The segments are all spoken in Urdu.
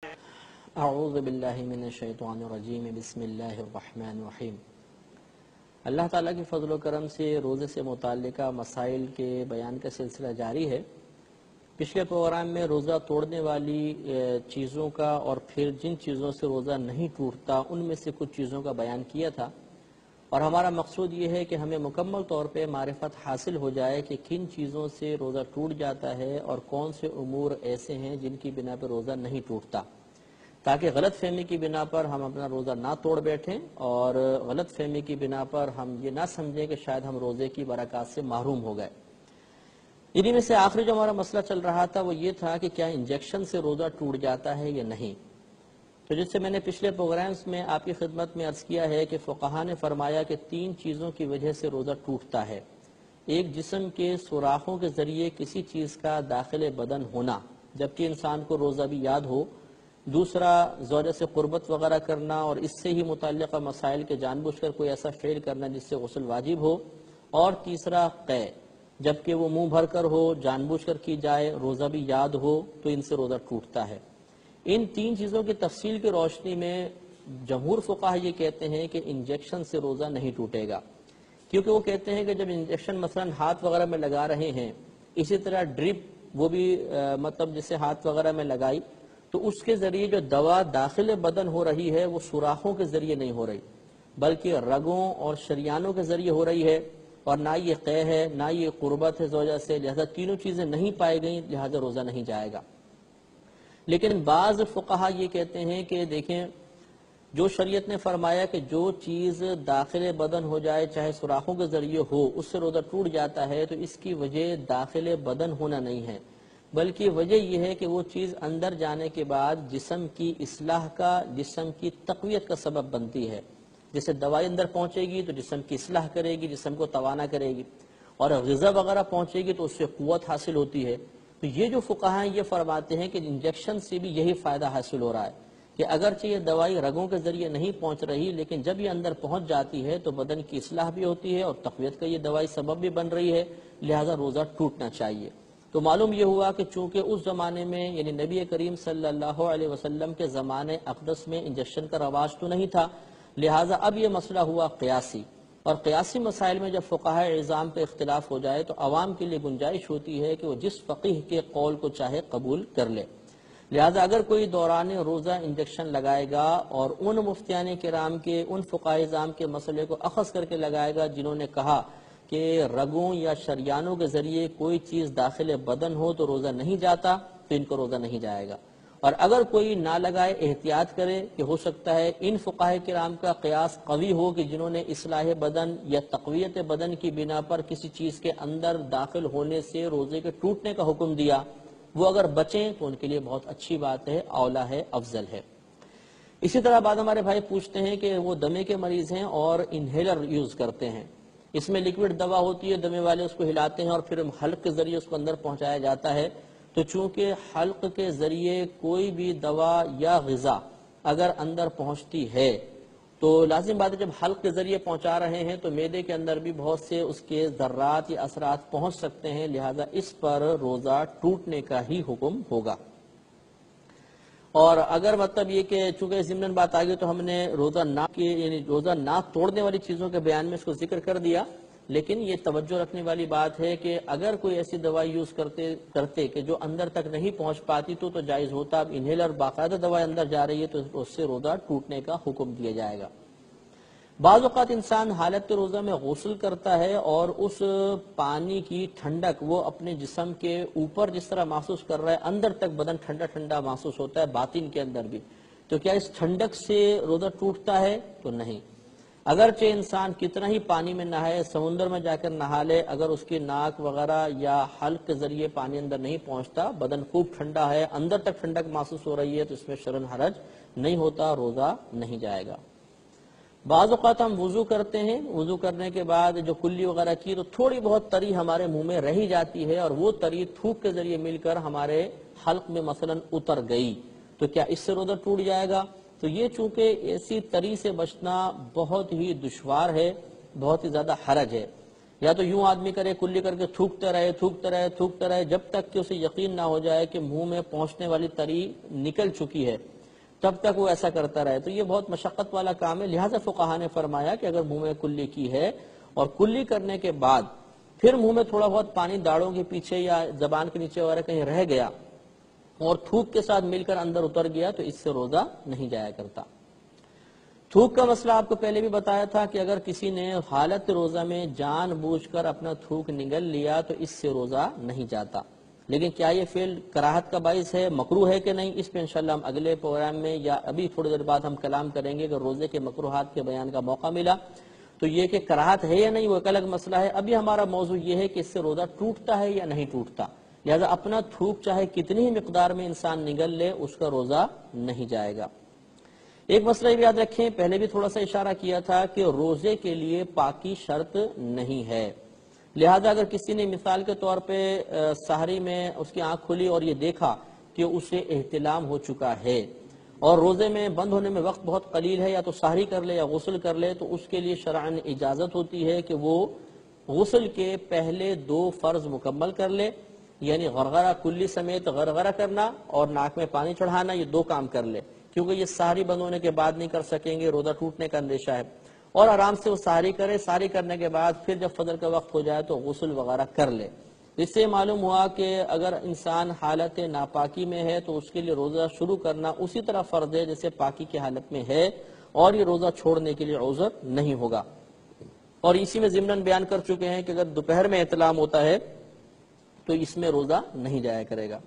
اعوذ باللہ من الشیطان الرجیم بسم اللہ الرحمن الرحیم۔ اللہ تعالیٰ کی فضل و کرم سے روزے سے متعلقہ مسائل کے بیان کا سلسلہ جاری ہے۔ پچھلے پروگرام میں روزہ توڑنے والی چیزوں کا اور پھر جن چیزوں سے روزہ نہیں ٹوٹتا ان میں سے کچھ چیزوں کا بیان کیا تھا، اور ہمارا مقصود یہ ہے کہ ہمیں مکمل طور پہ معرفت حاصل ہو جائے کہ کن چیزوں سے روزہ ٹوٹ جاتا ہے اور کون سے امور ایسے ہیں جن کی بنا پر روزہ نہیں ٹوٹتا، تاکہ غلط فہمی کی بنا پر ہم اپنا روزہ نہ توڑ بیٹھیں اور غلط فہمی کی بنا پر ہم یہ نہ سمجھیں کہ شاید ہم روزے کی برکات سے محروم ہو گئے۔ انہی میں سے آخری جو ہمارا مسئلہ چل رہا تھا وہ یہ تھا کہ کیا انجیکشن سے روزہ ٹوٹ جاتا ہے یا نہیں۔ تو جس سے میں نے پچھلے پروگرامز میں آپ کی خدمت میں عرض کیا ہے کہ فقہا نے فرمایا کہ تین چیزوں کی وجہ سے روزہ ٹوٹتا ہے۔ ایک، جسم کے سوراخوں کے ذریعے کسی چیز کا داخل بدن ہونا جبکہ انسان کو روزہ بھی یاد ہو۔ دوسرا، زوجہ سے قربت وغیرہ کرنا اور اس سے ہی متعلقہ مسائل کے جان بوجھ کر کوئی ایسا فعل کرنا جس سے غسل واجب ہو۔ اور تیسرا، قے، جبکہ وہ منہ بھر کر ہو، جان بوجھ کر کی جائے، روزہ بھی یاد ہو تو ان سے روزہ ٹوٹتا ہے۔ ان تین چیزوں کی تفصیل کی روشنی میں جمہور فقہا یہ کہتے ہیں کہ انجیکشن سے روزہ نہیں ٹوٹے گا، کیونکہ وہ کہتے ہیں کہ جب انجیکشن مثلا ہاتھ وغیرہ میں لگا رہے ہیں، اسی طرح ڈرپ وہ بھی مطلب جسے ہاتھ وغیرہ میں لگائی تو اس کے ذریعے جو دوا داخل بدن ہو رہی ہے وہ سوراخوں کے ذریعے نہیں ہو رہی بلکہ رگوں اور شریانوں کے ذریعے ہو رہی ہے، اور نہ یہ قے ہے نہ یہ قربت ہے زوجہ سے، لہذا تینوں چیزیں نہیں پائی گئیں، لہذا روزہ نہیں جائے گا۔ لیکن بعض فقہا یہ کہتے ہیں کہ دیکھیں، جو شریعت نے فرمایا کہ جو چیز داخل بدن ہو جائے چاہے سوراخوں کے ذریعے ہو اس سے روزہ ٹوٹ جاتا ہے، تو اس کی وجہ داخل بدن ہونا نہیں ہے، بلکہ وجہ یہ ہے کہ وہ چیز اندر جانے کے بعد جسم کی اصلاح کا، جسم کی تقویت کا سبب بنتی ہے۔ جیسے دوائی اندر پہنچے گی تو جسم کی اصلاح کرے گی، جسم کو توانا کرے گی، اور غذا وغیرہ پہنچے گی تو اس سے قوت حاصل ہوتی ہے۔ تو یہ جو فقہا ہیں یہ فرماتے ہیں کہ انجیکشن سے بھی یہی فائدہ حاصل ہو رہا ہے کہ اگرچہ یہ دوائی رگوں کے ذریعے نہیں پہنچ رہی، لیکن جب یہ اندر پہنچ جاتی ہے تو بدن کی اصلاح بھی ہوتی ہے اور تقویت کا یہ دوائی سبب بھی بن رہی ہے، لہذا روزہ ٹوٹنا چاہیے۔ تو معلوم یہ ہوا کہ چونکہ اس زمانے میں یعنی نبی کریم صلی اللہ علیہ وسلم کے زمانے اقدس میں انجیکشن کا رواج تو نہیں تھا، لہٰذا اب یہ مسئلہ ہوا قیاسی، اور قیاسی مسائل میں جب فقہاء اعظام پہ اختلاف ہو جائے تو عوام کے لیے گنجائش ہوتی ہے کہ وہ جس فقیہ کے قول کو چاہے قبول کر لے۔ لہذا اگر کوئی دوران روزہ انجیکشن لگائے گا اور ان مفتیان کرام کے، ان فقہاء اعظام کے مسئلے کو اخذ کر کے لگائے گا جنہوں نے کہا کہ رگوں یا شریانوں کے ذریعے کوئی چیز داخل بدن ہو تو روزہ نہیں جاتا، تو ان کو روزہ نہیں جائے گا۔ اور اگر کوئی نہ لگائے، احتیاط کرے کہ ہو سکتا ہے ان فقہاء کرام کا قیاس قوی ہو کہ جنہوں نے اصلاح بدن یا تقویت بدن کی بنا پر کسی چیز کے اندر داخل ہونے سے روزے کے ٹوٹنے کا حکم دیا، وہ اگر بچیں تو ان کے لیے بہت اچھی بات ہے، اولا ہے، افضل ہے۔ اسی طرح بعد ہمارے بھائی پوچھتے ہیں کہ وہ دمے کے مریض ہیں اور انہیلر یوز کرتے ہیں، اس میں لیکوڈ دوا ہوتی ہے، دمے والے اس کو ہلاتے ہیں اور پھر حلق کے ذریعے اس کو اندر پہنچایا جاتا ہے۔ تو چونکہ حلق کے ذریعے کوئی بھی دوا یا غذا اگر اندر پہنچتی ہے تو لازم بات ہے جب حلق کے ذریعے پہنچا رہے ہیں تو معدے کے اندر بھی بہت سے اس کے ذرات یا اثرات پہنچ سکتے ہیں، لہذا اس پر روزہ ٹوٹنے کا ہی حکم ہوگا۔ اور اگر مطلب یہ کہ چونکہ ضمن بات آگئی تو ہم نے روزہ نہ توڑنے والی چیزوں کے بیان میں اس کو ذکر کر دیا، لیکن یہ توجہ رکھنے والی بات ہے کہ اگر کوئی ایسی دوائی یوز کرتے کہ جو اندر تک نہیں پہنچ پاتی تو جائز ہوتا۔ اب انہیلر باقاعدہ دوائی اندر جا رہی ہے تو اس سے روزہ ٹوٹنے کا حکم دیا جائے گا۔ بعض اوقات انسان حالت روزہ میں غسل کرتا ہے اور اس پانی کی ٹھنڈک وہ اپنے جسم کے اوپر جس طرح محسوس کر رہا ہے، اندر تک بدن ٹھنڈا ٹھنڈا محسوس ہوتا ہے، باطن کے اندر بھی، تو کیا اس ٹھنڈک سے روزہ ٹوٹتا ہے؟ تو نہیں۔ اگرچہ انسان کتنا ہی پانی میں نہائے، سمندر میں جا کر نہا لے، اگر اس کی ناک وغیرہ یا حلق کے ذریعے پانی اندر نہیں پہنچتا، بدن خوب ٹھنڈا ہے، اندر تک ٹھنڈک محسوس ہو رہی ہے، تو اس میں شرن حرج نہیں ہوتا، روزہ نہیں جائے گا۔ بعض اوقات ہم وضو کرتے ہیں، وضو کرنے کے بعد جو کلی وغیرہ کی تو تھوڑی بہت تری ہمارے منہ میں رہ جاتی ہے اور وہ تری تھوک کے ذریعے مل کر ہمارے حلق میں مثلا اتر گئی، تو کیا اس سے روزہ ٹوٹ جائے گا؟ تو یہ چونکہ ایسی تری سے بچنا بہت ہی دشوار ہے، بہت ہی زیادہ حرج ہے، یا تو یوں آدمی کرے کلی کر کے تھوکتا رہے جب تک کہ اسے یقین نہ ہو جائے کہ منہ میں پہنچنے والی تری نکل چکی ہے، تب تک وہ ایسا کرتا رہے، تو یہ بہت مشقت والا کام ہے۔ لہٰذا فقہا نے فرمایا کہ اگر منہ میں کلی کی ہے اور کلی کرنے کے بعد پھر منہ میں تھوڑا بہت پانی داڑوں کے پیچھے یا زبان کے نیچے وغیرہ کہیں رہ گیا اور تھوک کے ساتھ مل کر اندر اتر گیا تو اس سے روزہ نہیں جایا کرتا۔ تھوک کا مسئلہ آپ کو پہلے بھی بتایا تھا کہ اگر کسی نے حالت روزہ میں جان بوجھ کر اپنا تھوک نگل لیا تو اس سے روزہ نہیں جاتا، لیکن کیا یہ فعل کراہت کا باعث ہے، مکروہ ہے کہ نہیں، اس پہ انشاءاللہ ہم اگلے پروگرام میں یا ابھی تھوڑی دیر بعد ہم کلام کریں گے۔ اگر روزے کے مکروہات کے بیان کا موقع ملا تو یہ کہ کراہت ہے یا نہیں وہ ایک الگ مسئلہ ہے۔ ابھی ہمارا موضوع یہ ہے کہ اس سے روزہ ٹوٹتا ہے یا نہیں ٹوٹتا، لہذا اپنا تھوک چاہے کتنی ہی مقدار میں انسان نگل لے اس کا روزہ نہیں جائے گا۔ ایک مسئلہ یہ یاد رکھیں، پہلے بھی تھوڑا سا اشارہ کیا تھا کہ روزے کے لیے پاکی شرط نہیں ہے، لہذا اگر کسی نے مثال کے طور پہ سحری میں اس کی آنکھ کھلی اور یہ دیکھا کہ اسے احتلام ہو چکا ہے اور روزے میں بند ہونے میں وقت بہت قلیل ہے، یا تو سحری کر لے یا غسل کر لے، تو اس کے لیے شرعاً اجازت ہوتی ہے کہ وہ غسل کے پہلے 2 فرض مکمل کر لے، یعنی غرغرہ کلی سمیت غرغرہ کرنا اور ناک میں پانی چڑھانا، یہ 2 کام کر لے، کیونکہ یہ سحری بند ہونے کے بعد نہیں کر سکیں گے، روزہ ٹوٹنے کا اندیشہ ہے، اور آرام سے وہ سحری کرے، سحری کرنے کے بعد پھر جب فجر کا وقت ہو جائے تو غسل وغیرہ کر لے۔ اس سے معلوم ہوا کہ اگر انسان حالت ناپاکی میں ہے تو اس کے لیے روزہ شروع کرنا اسی طرح فرض ہے جیسے پاکی کی حالت میں ہے، اور یہ روزہ چھوڑنے کے لیے عذر نہیں ہوگا۔ اور اسی میں ضمناً بیان کر چکے ہیں کہ اگر دوپہر میں احتلام ہوتا ہے تو اس میں روزہ نہیں جایا کرے گا۔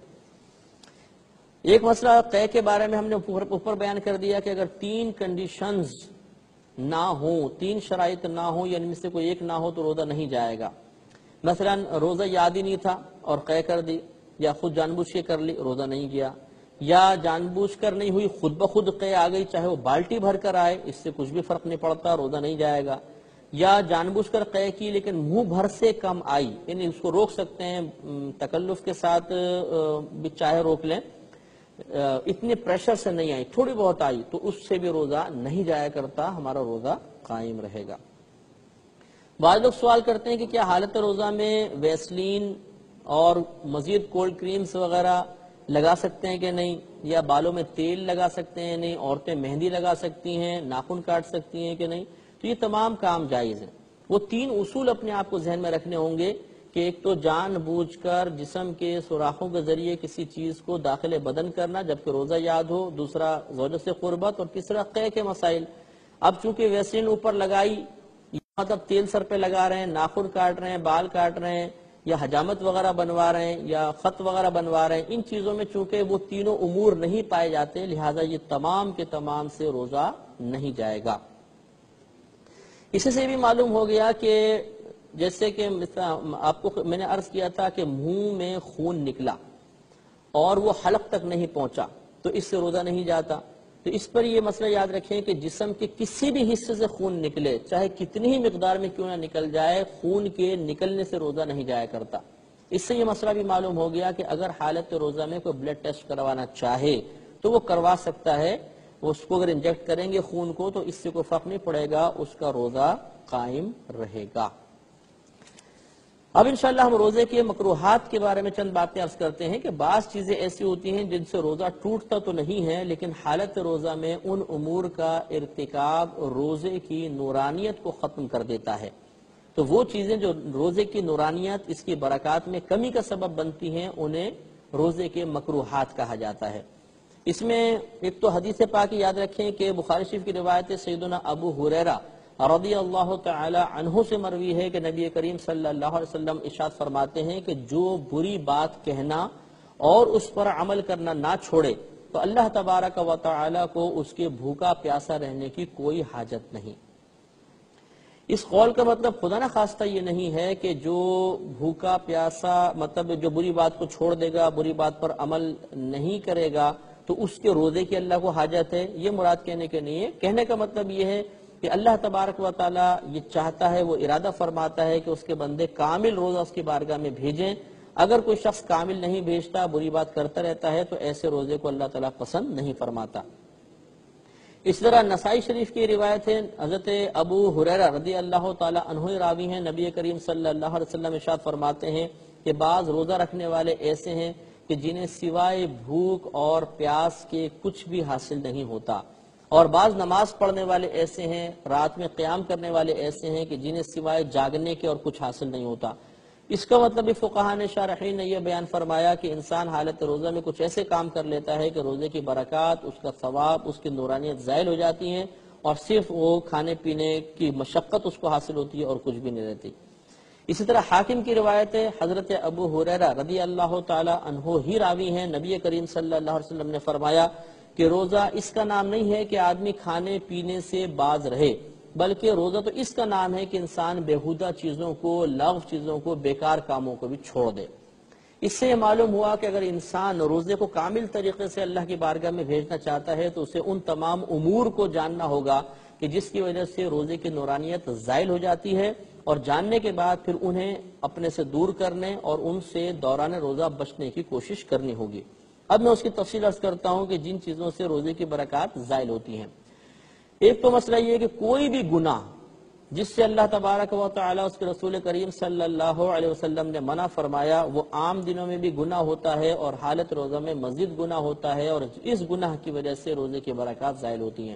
ایک مسئلہ قے کے بارے میں ہم نے اوپر بیان کر دیا کہ اگر 3 کنڈیشنز نہ ہوں، 3 شرائط نہ ہوں، یعنی ان میں سے کوئی ایک نہ ہو تو روزہ نہیں جائے گا۔ مثلا روزہ یاد ہی نہیں تھا اور قے کر دی، یا خود جان بوجھ کے کر لی، روزہ نہیں گیا، یا جان بوجھ کر نہیں ہوئی، خود بخود قے آ گئی، چاہے وہ بالٹی بھر کر آئے، اس سے کچھ بھی فرق نہیں پڑتا، روزہ نہیں جائے گا۔ یا جان بوجھ کر قے کی لیکن منہ بھر سے کم آئی، یعنی اس کو روک سکتے ہیں تکلف کے ساتھ بھی، چاہے روک لیں، اتنے پریشر سے نہیں آئی، تھوڑی بہت آئی، تو اس سے بھی روزہ نہیں جایا کرتا، ہمارا روزہ قائم رہے گا۔ بعض لوگ سوال کرتے ہیں کہ کیا حالت روزہ میں ویسلین اور مزید کولڈ کریمز وغیرہ لگا سکتے ہیں کہ نہیں، یا بالوں میں تیل لگا سکتے ہیں نہیں، عورتیں مہندی لگا سکتی ہیں، ناخن کاٹ سکتی ہیں کہ نہیں، تو یہ تمام کام جائز ہیں۔ وہ 3 اصول اپنے آپ کو ذہن میں رکھنے ہوں گے کہ ایک تو جان بوجھ کر جسم کے سوراخوں کے ذریعے کسی چیز کو داخل بدن کرنا جبکہ روزہ یاد ہو، دوسرا زوجہ سے قربت، اور تیسرا قے کے مسائل۔ اب چونکہ ویسلین اوپر لگائی، مطلب تیل سر پہ لگا رہے ہیں، ناخن کاٹ رہے ہیں، بال کاٹ رہے ہیں، یا حجامت وغیرہ بنوا رہے ہیں، یا خط وغیرہ بنوا رہے ہیں، ان چیزوں میں چونکہ وہ تینوں امور نہیں پائے جاتے، لہٰذا یہ تمام کے تمام سے روزہ نہیں جائے گا۔ اسی سے بھی معلوم ہو گیا کہ جیسے کہ آپ کو میں نے عرض کیا تھا کہ منہ میں خون نکلا اور وہ حلق تک نہیں پہنچا تو اس سے روزہ نہیں جاتا، تو اس پر یہ مسئلہ یاد رکھیں کہ جسم کے کسی بھی حصے سے خون نکلے، چاہے کتنی ہی مقدار میں کیوں نہ نکل جائے، خون کے نکلنے سے روزہ نہیں جایا کرتا۔ اس سے یہ مسئلہ بھی معلوم ہو گیا کہ اگر حالت روزہ میں کوئی بلڈ ٹیسٹ کروانا چاہے تو وہ کروا سکتا ہے، اس کو اگر انجیکٹ کریں گے خون کو تو اس سے کوئی فرق نہیں پڑے گا، اس کا روزہ قائم رہے گا۔ اب انشاءاللہ ہم روزے کے مکروہات کے بارے میں چند باتیں عرض کرتے ہیں کہ بعض چیزیں ایسی ہوتی ہیں جن سے روزہ ٹوٹتا تو نہیں ہے، لیکن حالت روزہ میں ان امور کا ارتکاب روزے کی نورانیت کو ختم کر دیتا ہے، تو وہ چیزیں جو روزے کی نورانیت، اس کی برکات میں کمی کا سبب بنتی ہیں، انہیں روزے کے مکروہات کہا جاتا ہے۔ اس میں ایک تو حدیث پاک یاد رکھیں کہ بخاری شریف کی روایت سیدنا ابو ہریرہ رضی اللہ تعالی عنہ سے مروی ہے کہ نبی کریم صلی اللہ علیہ وسلم ارشاد فرماتے ہیں کہ جو بری بات کہنا اور اس پر عمل کرنا نہ چھوڑے تو اللہ تبارک و تعالی کو اس کے بھوکا پیاسا رہنے کی کوئی حاجت نہیں۔ اس قول کا مطلب خدا نہ خواستہ یہ نہیں ہے کہ جو بھوکا پیاسا، مطلب جو بری بات کو چھوڑ دے گا، بری بات پر عمل نہیں کرے گا تو اس کے روزے کی اللہ کو حاجت ہے، یہ مراد کہنے کے نہیں ہے۔ کہنے کا مطلب یہ ہے کہ اللہ تبارک و تعالی یہ چاہتا ہے، وہ ارادہ فرماتا ہے کہ اس کے بندے کامل روزہ اس کی بارگاہ میں بھیجیں۔ اگر کوئی شخص کامل نہیں بھیجتا، بری بات کرتا رہتا ہے، تو ایسے روزے کو اللہ تعالیٰ پسند نہیں فرماتا۔ اس طرح نسائی شریف کی روایت ہے، حضرت ابو ہریرہ رضی اللہ تعالی عنہ راوی ہیں، نبی کریم صلی اللہ علیہ وسلم ارشاد فرماتے ہیں کہ بعض روزہ رکھنے والے ایسے ہیں کہ جنہیں سوائے بھوک اور پیاس کے کچھ بھی حاصل نہیں ہوتا، اور بعض نماز پڑھنے والے ایسے ہیں، رات میں قیام کرنے والے ایسے ہیں کہ جنہیں سوائے جاگنے کے اور کچھ حاصل نہیں ہوتا۔ اس کا مطلب بھی فقہاء نے، شارحین نے یہ بیان فرمایا کہ انسان حالت روزہ میں کچھ ایسے کام کر لیتا ہے کہ روزے کی برکات، اس کا ثواب، اس کی نورانیت زائل ہو جاتی ہیں، اور صرف وہ کھانے پینے کی مشقت اس کو حاصل ہوتی ہے اور کچھ بھی نہیں رہتی۔ اسی طرح حاکم کی روایت ہے، حضرت ابو ہریرہ رضی اللہ تعالی عنہ ہی راوی ہیں، نبی کریم صلی اللہ علیہ وسلم نے فرمایا کہ روزہ اس کا نام نہیں ہے کہ آدمی کھانے پینے سے باز رہے، بلکہ روزہ تو اس کا نام ہے کہ انسان بےہودہ چیزوں کو، لغو چیزوں کو، بیکار کاموں کو بھی چھوڑ دے۔ اس سے یہ معلوم ہوا کہ اگر انسان روزے کو کامل طریقے سے اللہ کی بارگاہ میں بھیجنا چاہتا ہے تو اسے ان تمام امور کو جاننا ہوگا کہ جس کی وجہ سے روزے کی نورانیت زائل ہو جاتی ہے، اور جاننے کے بعد پھر انہیں اپنے سے دور کرنے اور ان سے دوران روزہ بچنے کی کوشش کرنی ہوگی۔ اب میں اس کی تفصیل عرض کرتا ہوں کہ جن چیزوں سے روزے کی برکات زائل ہوتی ہیں۔ ایک تو مسئلہ یہ ہے کہ کوئی بھی گناہ جس سے اللہ تبارک و تعالی اس کے رسول کریم صلی اللہ علیہ وسلم نے منع فرمایا، وہ عام دنوں میں بھی گناہ ہوتا ہے اور حالت روزہ میں مزید گناہ ہوتا ہے، اور اس گناہ کی وجہ سے روزے کی برکات زائل ہوتی ہیں۔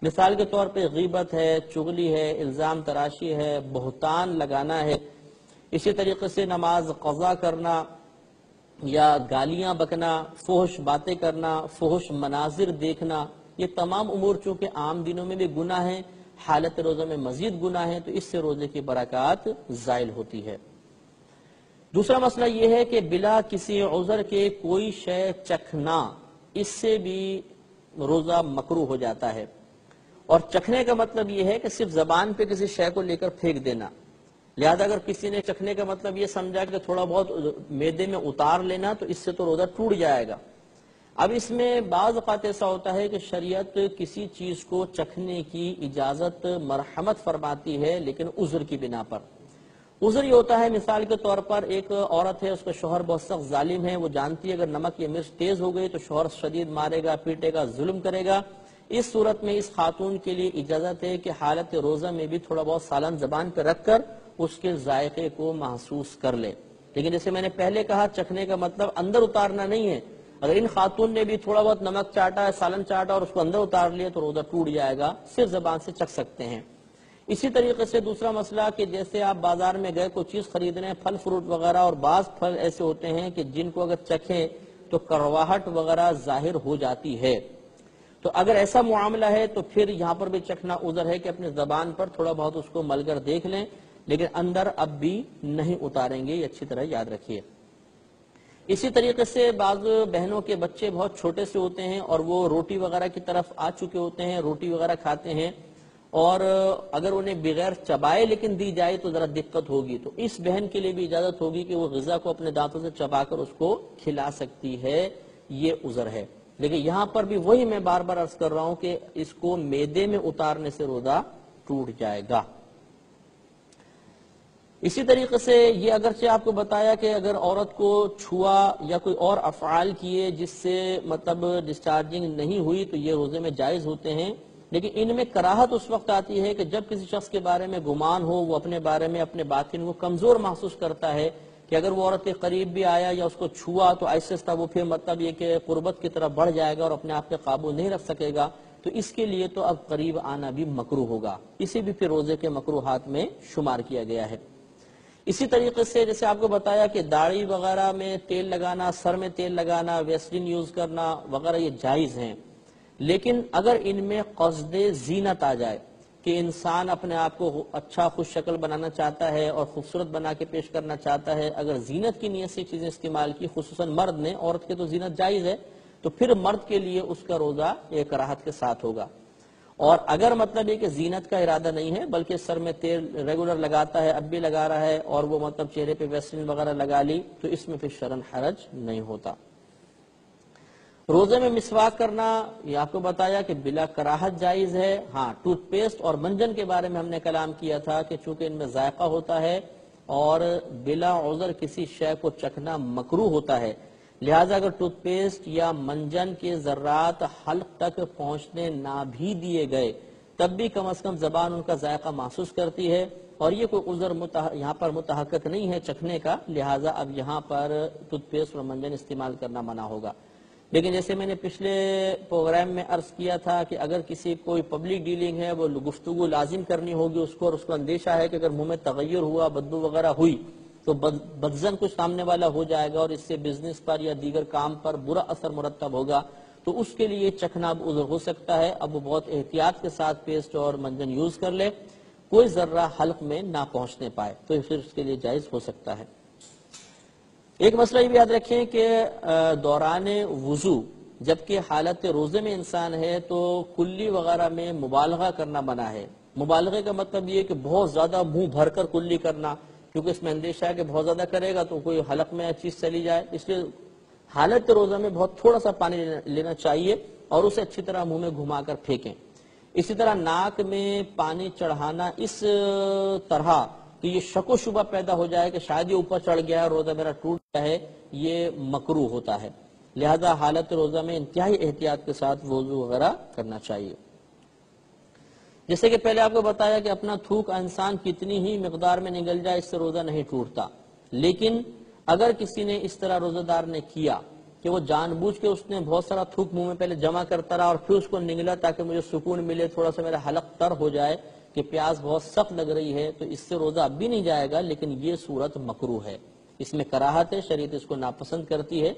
مثال کے طور پہ غیبت ہے، چغلی ہے، الزام تراشی ہے، بہتان لگانا ہے، اسی طریقے سے نماز قضا کرنا یا گالیاں بکنا، فحش باتیں کرنا، فحش مناظر دیکھنا، یہ تمام امور چونکہ عام دنوں میں بھی گناہ ہیں، حالت روزہ میں مزید گناہ ہے، تو اس سے روزے کی برکات زائل ہوتی ہے۔ دوسرا مسئلہ یہ ہے کہ بلا کسی عذر کے کوئی شے چکھنا، اس سے بھی روزہ مکروہ ہو جاتا ہے۔ اور چکھنے کا مطلب یہ ہے کہ صرف زبان پہ کسی شے کو لے کر پھینک دینا، لہذا اگر کسی نے چکھنے کا مطلب یہ سمجھا کہ تھوڑا بہت معدے میں اتار لینا تو اس سے تو روزہ ٹوٹ جائے گا۔ اب اس میں بعض اوقات ایسا ہوتا ہے کہ شریعت کسی چیز کو چکھنے کی اجازت مرحمت فرماتی ہے، لیکن عذر کی بنا پر۔ عذر یہ ہوتا ہے، مثال کے طور پر ایک عورت ہے، اس کا شوہر بہت سخت ظالم ہے، وہ جانتی ہے اگر نمک یا مرچ تیز ہو گئی تو شوہر شدید مارے گا، پیٹے گا، ظلم کرے گا۔ اس صورت میں اس خاتون کے لیے اجازت ہے کہ حالت روزہ میں بھی تھوڑا بہت سالن زبان پہ رکھ کر اس کے ذائقے کو محسوس کر لے۔ لیکن جیسے میں نے پہلے کہا، چکھنے کا مطلب اندر اتارنا نہیں ہے۔ اگر ان خاتون نے بھی تھوڑا بہت نمک چاٹا ہے، سالن چاٹا اور اس کو اندر اتار لیا تو روزہ ٹوٹ جائے گا، صرف زبان سے چکھ سکتے ہیں۔ اسی طریقے سے دوسرا مسئلہ کہ جیسے آپ بازار میں گئے کوئی چیز خریدنے، پھل فروٹ وغیرہ، اور بعض پھل ایسے ہوتے ہیں کہ جن کو اگر چکھیں تو کڑواہٹ وغیرہ ظاہر ہو جاتی ہے، تو اگر ایسا معاملہ ہے تو پھر یہاں پر بھی چکھنا عذر ہے کہ اپنے زبان پر تھوڑا بہت اس کو مل کر دیکھ لیں، لیکن اندر اب بھی نہیں اتاریں گے، یہ اچھی طرح یاد رکھیے۔ اسی طریقے سے بعض بہنوں کے بچے بہت چھوٹے سے ہوتے ہیں اور وہ روٹی وغیرہ کی طرف آ چکے ہوتے ہیں، روٹی وغیرہ کھاتے ہیں، اور اگر انہیں بغیر چبائے لیکن دی جائے تو ذرا دقت ہوگی، تو اس بہن کے لیے بھی اجازت ہوگی کہ وہ غذا کو اپنے دانتوں سے چبا کر اس کو کھلا سکتی ہے، یہ عذر ہے۔ لیکن یہاں پر بھی وہی میں بار بار عرض کر رہا ہوں کہ اس کو معدے میں اتارنے سے روزہ ٹوٹ جائے گا۔ اسی طریقے سے یہ اگرچہ آپ کو بتایا کہ اگر عورت کو چھوا یا کوئی اور افعال کیے جس سے مطلب ڈسچارجنگ نہیں ہوئی تو یہ روزے میں جائز ہوتے ہیں، لیکن ان میں کراہت اس وقت آتی ہے کہ جب کسی شخص کے بارے میں گمان ہو، وہ اپنے بارے میں اپنے باطن کو کمزور محسوس کرتا ہے کہ اگر وہ عورت کے قریب بھی آیا یا اس کو چھوا تو ایسے وہ پھر مطلب یہ کہ قربت کی طرف بڑھ جائے گا اور اپنے آپ پہ قابو نہیں رکھ سکے گا، تو اس کے لیے تو اب قریب آنا بھی مکروہ ہوگا، اسے بھی پھر روزے کے مکروہات میں شمار کیا گیا ہے۔ اسی طریقے سے جیسے آپ کو بتایا کہ داڑھی وغیرہ میں تیل لگانا، سر میں تیل لگانا، ویسلین یوز کرنا وغیرہ یہ جائز ہیں، لیکن اگر ان میں قصد زینت آ جائے کہ انسان اپنے آپ کو اچھا خوش شکل بنانا چاہتا ہے اور خوبصورت بنا کے پیش کرنا چاہتا ہے، اگر زینت کی نیت سے چیزیں استعمال کی، خصوصاً مرد نے، عورت کے تو زینت جائز ہے، تو پھر مرد کے لیے اس کا روزہ ایک راحت کے ساتھ ہوگا۔ اور اگر مطلب یہ کہ زینت کا ارادہ نہیں ہے بلکہ سر میں تیل ریگولر لگاتا ہے، اب بھی لگا رہا ہے، اور وہ مطلب چہرے پہ ویسلین وغیرہ لگا لی، تو اس میں پھر شرعاً حرج نہیں ہوتا۔ روزے میں مسواک کرنا یہ آپ کو بتایا کہ بلا کراہت جائز ہے۔ ہاں، ٹوتھ پیسٹ اور منجن کے بارے میں ہم نے کلام کیا تھا کہ چونکہ ان میں ذائقہ ہوتا ہے اور بلا عذر کسی شے کو چکھنا مکروہ ہوتا ہے، لہٰذا اگر ٹوتھ پیسٹ یا منجن کے ذرات حلق تک پہنچنے نہ بھی دیے گئے تب بھی کم از کم زبان ان کا ذائقہ محسوس کرتی ہے، اور یہ کوئی عذر یہاں پر متحقق نہیں ہے چکھنے کا، لہٰذا اب یہاں پر ٹوتھ پیسٹ اور منجن استعمال کرنا منع ہوگا۔ لیکن جیسے میں نے پچھلے پروگرام میں عرض کیا تھا کہ اگر کسی کوئی پبلک ڈیلنگ ہے وہ گفتگو لازم کرنی ہوگی اس کو، اور اس کو اندیشہ ہے کہ اگر منہ میں تغیر ہوا، بدبو وغیرہ ہوئی تو بدظن کچھ سامنے والا ہو جائے گا اور اس سے بزنس پر یا دیگر کام پر برا اثر مرتب ہوگا، تو اس کے لیے چکھنا اب عذر ہو سکتا ہے۔ اب وہ بہت احتیاط کے ساتھ پیسٹ اور منجن یوز کر لے، کوئی ذرہ حلق میں نہ پہنچنے پائے تو پھر اس کے لیے جائز ہو سکتا ہے۔ ایک مسئلہ یہ بھی یاد رکھیں کہ دوران وضو جبکہ حالت روزے میں انسان ہے تو کلی وغیرہ میں مبالغہ کرنا منع ہے۔ مبالغے کا مطلب یہ کہ بہت زیادہ منہ بھر کر کلی کرنا، کیونکہ اس میں اندیشہ ہے کہ بہت زیادہ کرے گا تو کوئی حلق میں چیز چلی جائے، اس لیے حالت روزہ میں بہت تھوڑا سا پانی لینا چاہیے اور اسے اچھی طرح منہ میں گھما کر پھینکیں۔ اسی طرح ناک میں پانی چڑھانا اس طرح کہ یہ شک و شبہ پیدا ہو جائے کہ شاید یہ اوپر چڑھ گیا ہے، روزہ میرا ٹوٹ گیا ہے، یہ مکروہ ہوتا ہے۔ لہذا حالت روزہ میں انتہائی احتیاط کے ساتھ وضو وغیرہ کرنا چاہیے۔ جیسے کہ پہلے آپ کو بتایا کہ اپنا تھوک انسان کتنی ہی مقدار میں نگل جائے اس سے روزہ نہیں ٹوٹتا، لیکن اگر کسی نے اس طرح روزہ دار نے کیا کہ وہ جان بوجھ کے اس نے بہت سارا تھوک منہ میں پہلے جمع کرتا رہا اور پھر اس کو نگلا تاکہ مجھے سکون ملے، تھوڑا سا میرا حلق تر ہو جائے کہ پیاس بہت سخت لگ رہی ہے، تو اس سے روزہ اب بھی نہیں جائے گا، لیکن یہ صورت مکروہ ہے، اس میں کراہت ہے، شریعت اس کو ناپسند کرتی ہے۔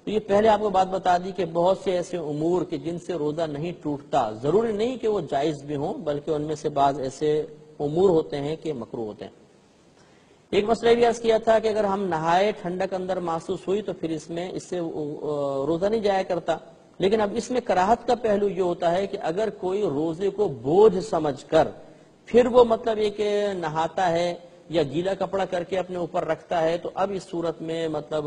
تو یہ پہلے آپ کو بات بتا دی کہ بہت سے ایسے امور کہ جن سے روزہ نہیں ٹوٹتا، ضروری نہیں کہ وہ جائز بھی ہوں بلکہ ان میں سے بعض ایسے امور ہوتے ہیں کہ مکروہ ہوتے ہیں۔ ایک مسئلہ بھی عرض کیا تھا کہ اگر ہم نہائے ٹھنڈک اندر محسوس ہوئی تو پھر اس سے روزہ نہیں جایا کرتا، لیکن اب اس میں کراہت کا پہلو یہ ہوتا ہے کہ اگر کوئی روزے کو بوجھ سمجھ کر پھر وہ مطلب یہ کہ نہاتا ہے یا گیلا کپڑا کر کے اپنے اوپر رکھتا ہے تو اب اس صورت میں مطلب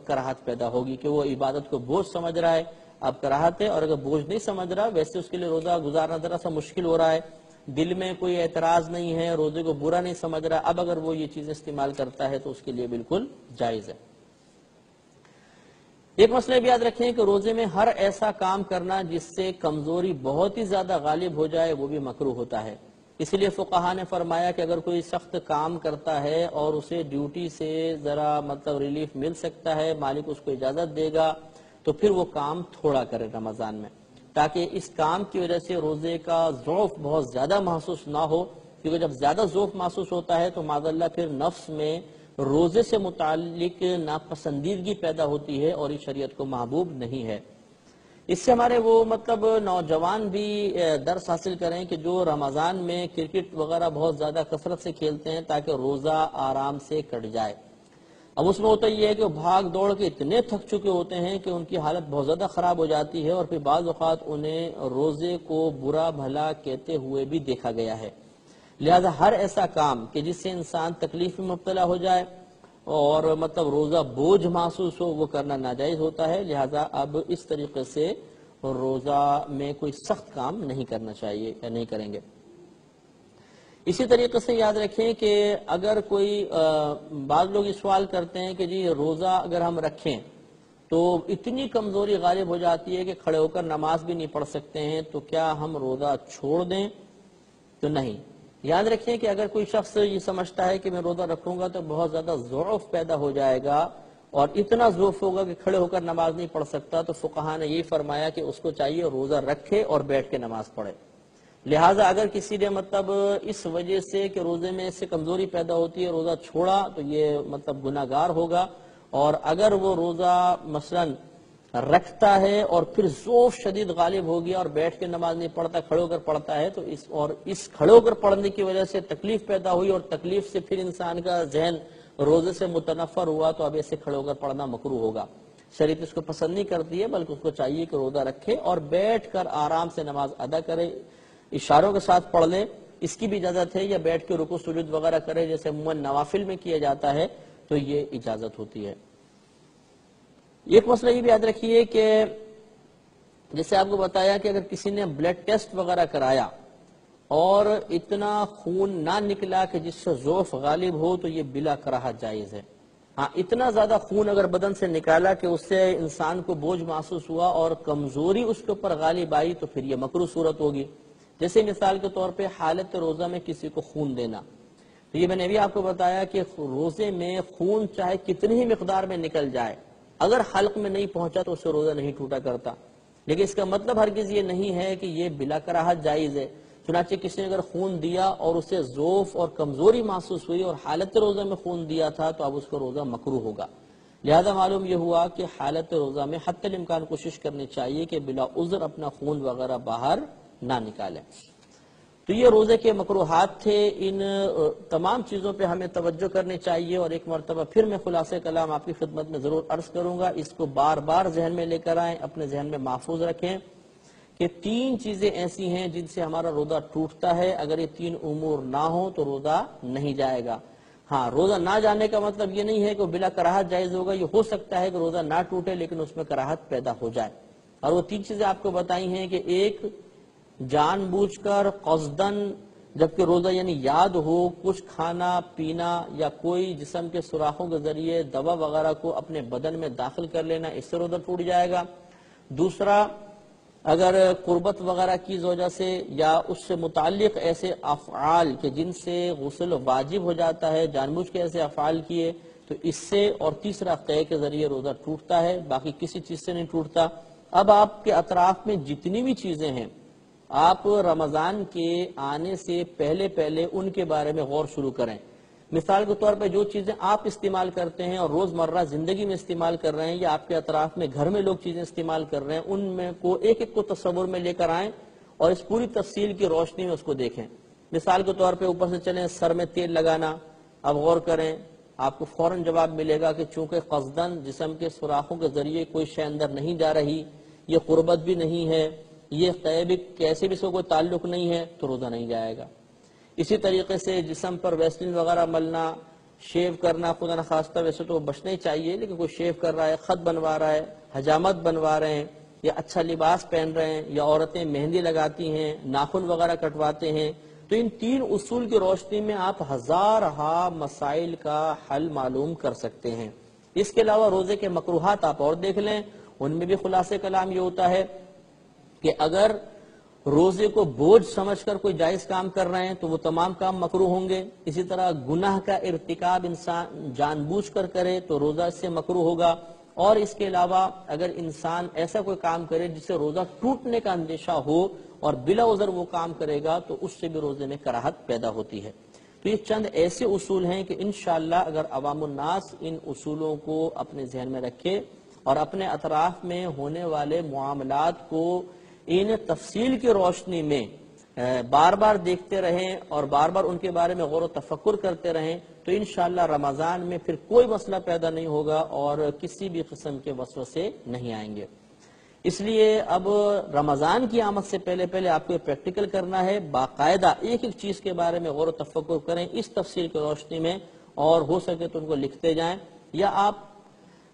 کراہت پیدا ہوگی کہ وہ عبادت کو بوجھ سمجھ رہا ہے، اب کراہت ہے، اور اگر بوجھ نہیں سمجھ رہا ویسے اس کے لیے روزہ گزارنا ذرا سا مشکل ہو رہا ہے، دل میں کوئی اعتراض نہیں ہے، روزے کو برا نہیں سمجھ رہا، اب اگر وہ یہ چیز استعمال کرتا ہے تو اس کے لیے بالکل جائز ہے۔ ایک مسئلہ بھی یاد رکھیں کہ روزے میں ہر ایسا کام کرنا جس سے کمزوری بہت ہی زیادہ غالب ہو جائے وہ بھی مکروہ ہوتا ہے۔ اس لیے فقہا نے فرمایا کہ اگر کوئی سخت کام کرتا ہے اور اسے ڈیوٹی سے ذرا مطلب ریلیف مل سکتا ہے، مالک اس کو اجازت دے گا تو پھر وہ کام تھوڑا کرے رمضان میں، تاکہ اس کام کی وجہ سے روزے کا ضعف بہت زیادہ محسوس نہ ہو، کیونکہ جب زیادہ ضعف محسوس ہوتا ہے تو معاذ اللہ پھر نفس میں روزے سے متعلق ناپسندیدگی پیدا ہوتی ہے اور یہ شریعت کو محبوب نہیں ہے۔ اس سے ہمارے وہ مطلب نوجوان بھی درس حاصل کریں کہ جو رمضان میں کرکٹ وغیرہ بہت زیادہ کثرت سے کھیلتے ہیں تاکہ روزہ آرام سے کٹ جائے۔ اب اس میں ہوتا یہ ہے کہ وہ بھاگ دوڑ کے اتنے تھک چکے ہوتے ہیں کہ ان کی حالت بہت زیادہ خراب ہو جاتی ہے اور پھر بعض اوقات انہیں روزے کو برا بھلا کہتے ہوئے بھی دیکھا گیا ہے۔ لہذا ہر ایسا کام کہ جس سے انسان تکلیف میں مبتلا ہو جائے اور مطلب روزہ بوجھ محسوس ہو وہ کرنا ناجائز ہوتا ہے، لہذا اب اس طریقے سے روزہ میں کوئی سخت کام نہیں کرنا چاہیے یا نہیں کریں گے۔ اسی طریقے سے یاد رکھیں کہ اگر کوئی بعض لوگ یہ سوال کرتے ہیں کہ جی روزہ اگر ہم رکھیں تو اتنی کمزوری غالب ہو جاتی ہے کہ کھڑے ہو کر نماز بھی نہیں پڑھ سکتے ہیں، تو کیا ہم روزہ چھوڑ دیں؟ تو نہیں، یاد رکھیں کہ اگر کوئی شخص یہ سمجھتا ہے کہ میں روزہ رکھوں گا تو بہت زیادہ ضعف پیدا ہو جائے گا اور اتنا ضعف ہوگا کہ کھڑے ہو کر نماز نہیں پڑھ سکتا، تو فقہا نے یہ فرمایا کہ اس کو چاہیے روزہ رکھے اور بیٹھ کے نماز پڑھے۔ لہٰذا اگر کسی نے مطلب اس وجہ سے کہ روزے میں اس سے کمزوری پیدا ہوتی ہے روزہ چھوڑا تو یہ مطلب گناہ گار ہوگا، اور اگر وہ روزہ مثلاً رکھتا ہے اور پھر ضعف شدید غالب ہو گیا اور بیٹھ کے نماز نہیں پڑھتا، کھڑے ہو کر پڑھتا ہے، تو اس کھڑے ہو کر پڑھنے کی وجہ سے تکلیف پیدا ہوئی اور تکلیف سے پھر انسان کا ذہن روزے سے متنفر ہوا، تو اب ایسے کھڑے ہو کر پڑھنا مکروہ ہوگا۔ شریعت اس کو پسند نہیں کرتی ہے بلکہ اس کو چاہیے کہ روزہ رکھے اور بیٹھ کر آرام سے نماز ادا کرے، اشاروں کے ساتھ پڑھ لے، اس کی بھی اجازت ہے، یا بیٹھ کے رکوع سجود وغیرہ کرے جیسے عموماً نوافل میں کیا جاتا ہے تو یہ اجازت ہوتی ہے۔ ایک مسئلہ یہ بھی یاد رکھیے کہ جیسے آپ کو بتایا کہ اگر کسی نے بلڈ ٹیسٹ وغیرہ کرایا اور اتنا خون نہ نکلا کہ جس سے ضعف غالب ہو تو یہ بلا کراہت جائز ہے۔ ہاں اتنا زیادہ خون اگر بدن سے نکالا کہ اس سے انسان کو بوجھ محسوس ہوا اور کمزوری اس کے اوپر غالب آئی تو پھر یہ مکروہ صورت ہوگی. جیسے مثال کے طور پہ حالت روزہ میں کسی کو خون دینا، تو یہ میں نے بھی آپ کو بتایا کہ روزے میں خون چاہے کتنی ہی مقدار میں نکل جائے، اگر حلق میں نہیں پہنچا تو اس سے روزہ نہیں ٹوٹا کرتا. لیکن اس کا مطلب ہرگز یہ نہیں ہے کہ یہ بلا کراہت جائز ہے. چنانچہ کسی نے اگر خون دیا اور اسے ضعف اور کمزوری محسوس ہوئی اور حالت روزہ میں خون دیا تھا تو اب اس کا روزہ مکروہ ہوگا. لہذا معلوم یہ ہوا کہ حالت روزہ میں حتی الامکان کوشش کرنی چاہیے کہ بلا عذر اپنا خون وغیرہ باہر نہ نکالیں. تو یہ روزے کے مکروہات تھے. ان تمام چیزوں پہ ہمیں توجہ کرنی چاہیے، اور ایک مرتبہ پھر میں خلاصہ کلام آپ کی خدمت میں ضرور عرض کروں گا. اس کو بار بار ذہن میں لے کر آئیں، اپنے ذہن میں محفوظ رکھیں کہ 3 چیزیں ایسی ہیں جن سے ہمارا روزہ ٹوٹتا ہے. اگر یہ 3 امور نہ ہوں تو روزہ نہیں جائے گا. ہاں، روزہ نہ جانے کا مطلب یہ نہیں ہے کہ وہ بلا کراہت جائز ہوگا. یہ ہو سکتا ہے کہ روزہ نہ ٹوٹے لیکن اس میں کراہت پیدا ہو جائے. اور وہ 3 چیزیں آپ کو بتائی ہیں کہ ایک، جان بوجھ کر قصدن جبکہ روزہ یعنی یاد ہو کچھ کھانا پینا یا کوئی جسم کے سوراخوں کے ذریعے دوا وغیرہ کو اپنے بدن میں داخل کر لینا، اس سے روزہ ٹوٹ جائے گا. دوسرا، اگر قربت وغیرہ کی وجہ سے یا اس سے متعلق ایسے افعال کہ جن سے غسل واجب ہو جاتا ہے، جان بوجھ کے ایسے افعال کیے تو اس سے. اور تیسرا، قے کے ذریعے روزہ ٹوٹتا ہے، باقی کسی چیز سے نہیں ٹوٹتا. اب آپ کے اطراف میں جتنی بھی چیزیں ہیں، آپ رمضان کے آنے سے پہلے پہلے ان کے بارے میں غور شروع کریں. مثال کے طور پہ جو چیزیں آپ استعمال کرتے ہیں اور روزمرہ زندگی میں استعمال کر رہے ہیں یا آپ کے اطراف میں گھر میں لوگ چیزیں استعمال کر رہے ہیں، ان میں کو ایک ایک کو تصور میں لے کر آئیں اور اس پوری تفصیل کی روشنی میں اس کو دیکھیں. مثال کے طور پہ اوپر سے چلیں، سر میں تیل لگانا. اب غور کریں، آپ کو فوراً جواب ملے گا کہ چونکہ قصدن جسم کے سوراخوں کے ذریعے کوئی شے اندر نہیں جا رہی، یہ قربت بھی نہیں ہے، یہ قے بھی کیسے بھی اس کو کوئی تعلق نہیں ہے، تو روزہ نہیں جائے گا. اسی طریقے سے جسم پر ویسلین وغیرہ ملنا، شیو کرنا، خدا نخواستہ ویسے تو بچنا ہی چاہیے، لیکن کوئی شیو کر رہا ہے، خط بنوا رہا ہے، حجامت بنوا رہے ہیں، یا اچھا لباس پہن رہے ہیں، یا عورتیں مہندی لگاتی ہیں، ناخن وغیرہ کٹواتے ہیں، تو ان 3 اصول کی روشنی میں آپ ہزارہا مسائل کا حل معلوم کر سکتے ہیں. اس کے علاوہ روزے کے مکروہات آپ اور دیکھ لیں، ان میں بھی خلاصہ کلام یہ ہوتا ہے کہ اگر روزے کو بوجھ سمجھ کر کوئی جائز کام کر رہے ہیں تو وہ تمام کام مکروہ ہوں گے. اسی طرح گناہ کا ارتکاب انسان جان بوجھ کر کرے تو روزہ اس سے مکروہ ہوگا. اور اس کے علاوہ اگر انسان ایسا کوئی کام کرے جس سے روزہ ٹوٹنے کا اندیشہ ہو اور بلا عذر وہ کام کرے گا تو اس سے بھی روزے میں کراہت پیدا ہوتی ہے. تو یہ چند ایسے اصول ہیں کہ انشاءاللہ اگر عوام الناس ان اصولوں کو اپنے ذہن میں رکھے اور اپنے اطراف میں ہونے والے معاملات کو ان تفصیل کی روشنی میں بار بار دیکھتے رہیں اور بار بار ان کے بارے میں غور و تفکر کرتے رہیں تو انشاءاللہ رمضان میں پھر کوئی مسئلہ پیدا نہیں ہوگا اور کسی بھی قسم کے وسوسے نہیں آئیں گے. اس لیے اب رمضان کی آمد سے پہلے پہلے آپ کو یہ پریکٹیکل کرنا ہے، باقاعدہ ایک ایک چیز کے بارے میں غور و تفکر کریں اس تفصیل کی روشنی میں، اور ہو سکے تو ان کو لکھتے جائیں، یا آپ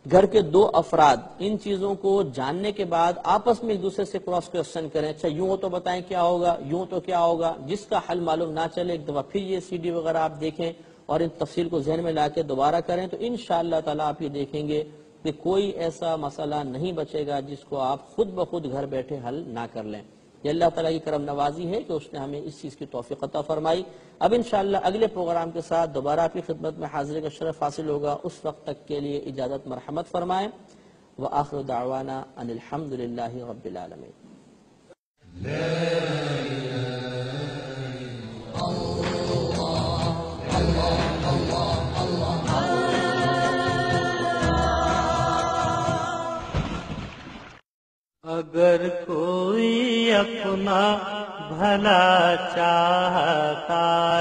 گھر کے 2 افراد ان چیزوں کو جاننے کے بعد آپس میں ایک دوسرے سے کراس کوسچن کریں. اچھا یوں ہو تو بتائیں کیا ہوگا، یوں تو کیا ہوگا. جس کا حل معلوم نہ چلے ایک دفعہ پھر یہ CD وغیرہ آپ دیکھیں اور ان تفصیل کو ذہن میں لا کے دوبارہ کریں تو انشاءاللہ تعالیٰ آپ یہ دیکھیں گے کہ کوئی ایسا مسئلہ نہیں بچے گا جس کو آپ خود بخود گھر بیٹھے حل نہ کر لیں. یہ اللہ تعالیٰ کی کرم نوازی ہے کہ اس نے ہمیں اس چیز کی توفیق عطا فرمائی. اب انشاءاللہ اگلے پروگرام کے ساتھ دوبارہ آپ کی خدمت میں حاضری کا شرف حاصل ہوگا. اس وقت تک کے لیے اجازت مرحمت فرمائیں. وآخر دعوانا ان الحمدللہ رب العالمین. اگر کوئی اپنا بھلا چاہتا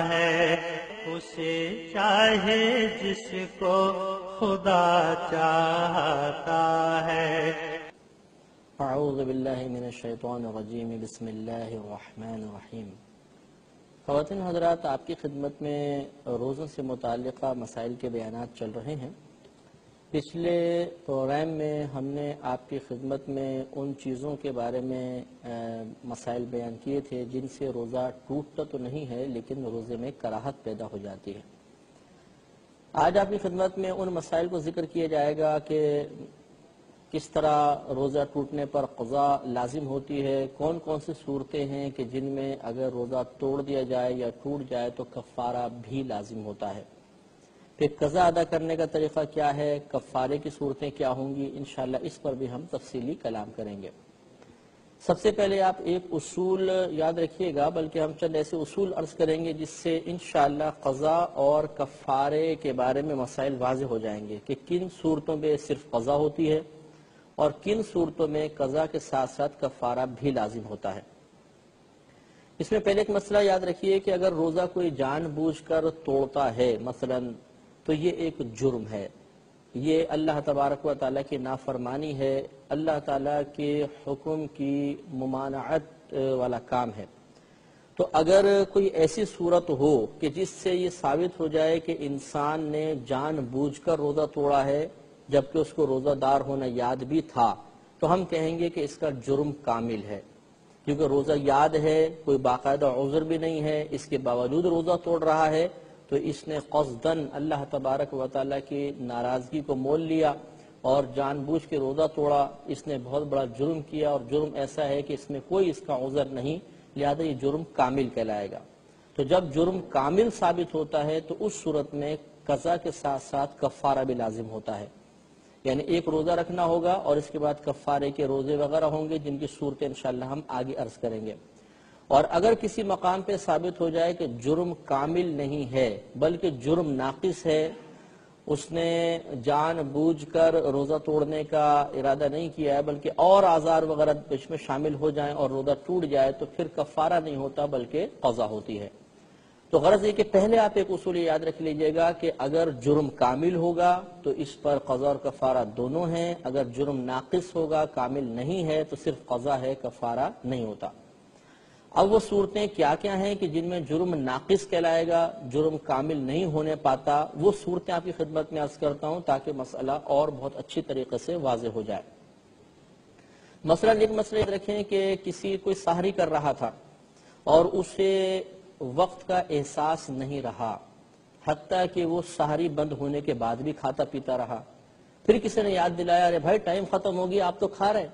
ہے اسے چاہے جس کو خدا چاہتا ہے. اعوذ باللہ من الشیطان الرجیم. بسم اللہ الرحمن الرحیم. خواتین حضرات، آپ کی خدمت میں روزوں سے متعلقہ مسائل کے بیانات چل رہے ہیں. پچھلے پروگرام میں ہم نے آپ کی خدمت میں ان چیزوں کے بارے میں مسائل بیان کیے تھے جن سے روزہ ٹوٹتا تو نہیں ہے لیکن روزے میں کراہت پیدا ہو جاتی ہے. آج آپ کی خدمت میں ان مسائل کو ذکر کیا جائے گا کہ کس طرح روزہ ٹوٹنے پر قضا لازم ہوتی ہے، کون کون سی صورتیں ہیں کہ جن میں اگر روزہ توڑ دیا جائے یا ٹوٹ جائے تو کفارہ بھی لازم ہوتا ہے، پھر قضا ادا کرنے کا طریقہ کیا ہے، کفارے کی صورتیں کیا ہوں گی، انشاءاللہ اس پر بھی ہم تفصیلی کلام کریں گے۔ سب سے پہلے آپ ایک اصول یاد رکھیے گا، بلکہ ہم چند ایسے اصول عرض کریں گے جس سے انشاءاللہ قضا اور کفارے کے بارے میں مسائل واضح ہو جائیں گے کہ کن صورتوں میں صرف قضا ہوتی ہے اور کن صورتوں میں قضا کے ساتھ ساتھ کفارہ بھی لازم ہوتا ہے۔ اس میں پہلے ایک مسئلہ یاد رکھیے کہ اگر روزہ کوئی جان بوجھ کر توڑتا ہے مثلا تو یہ ایک جرم ہے، یہ اللہ تبارک و تعالیٰ کی نافرمانی ہے، اللہ تعالیٰ کے حکم کی ممانعت والا کام ہے۔ تو اگر کوئی ایسی صورت ہو کہ جس سے یہ ثابت ہو جائے کہ انسان نے جان بوجھ کر روزہ توڑا ہے جبکہ اس کو روزہ دار ہونا یاد بھی تھا، تو ہم کہیں گے کہ اس کا جرم کامل ہے، کیونکہ روزہ یاد ہے، کوئی باقاعدہ عذر بھی نہیں ہے، اس کے باوجود روزہ توڑ رہا ہے، تو اس نے قصداً اللہ تبارک و تعالیٰ کی ناراضگی کو مول لیا اور جان بوجھ کے روزہ توڑا، اس نے بہت بڑا جرم کیا، اور جرم ایسا ہے کہ اس میں کوئی اس کا عذر نہیں، لہذا یہ جرم کامل کہلائے گا۔ تو جب جرم کامل ثابت ہوتا ہے تو اس صورت میں قضا کے ساتھ ساتھ کفارہ بھی لازم ہوتا ہے، یعنی ایک روزہ رکھنا ہوگا اور اس کے بعد کفارے کے روزے وغیرہ ہوں گے جن کی صورتیں انشاءاللہ ہم آگے عرض کریں گے۔ اور اگر کسی مقام پہ ثابت ہو جائے کہ جرم کامل نہیں ہے بلکہ جرم ناقص ہے، اس نے جان بوجھ کر روزہ توڑنے کا ارادہ نہیں کیا ہے بلکہ اور آزار وغیرہ اس میں شامل ہو جائیں اور روزہ ٹوٹ جائے، تو پھر کفارہ نہیں ہوتا بلکہ قضا ہوتی ہے۔ تو غرض یہ کہ پہلے آپ ایک اصول یاد رکھ لیجئے گا کہ اگر جرم کامل ہوگا تو اس پر قضا اور کفارہ دونوں ہیں، اگر جرم ناقص ہوگا، کامل نہیں ہے، تو صرف قضا ہے، کفارہ نہیں ہوتا۔ اب وہ صورتیں کیا کیا ہیں کہ جن میں جرم ناقص کہلائے گا، جرم کامل نہیں ہونے پاتا، وہ صورتیں آپ کی خدمت میں عرض کرتا ہوں تاکہ مسئلہ اور بہت اچھی طریقے سے واضح ہو جائے۔ مثلا ایک مسئلہ یاد رکھیں کہ کوئی سحری کر رہا تھا اور اسے وقت کا احساس نہیں رہا، حتیٰ کہ وہ سحری بند ہونے کے بعد بھی کھاتا پیتا رہا، پھر کسی نے یاد دلایا ارے بھائی ٹائم ختم ہو گیا، آپ تو کھا رہے،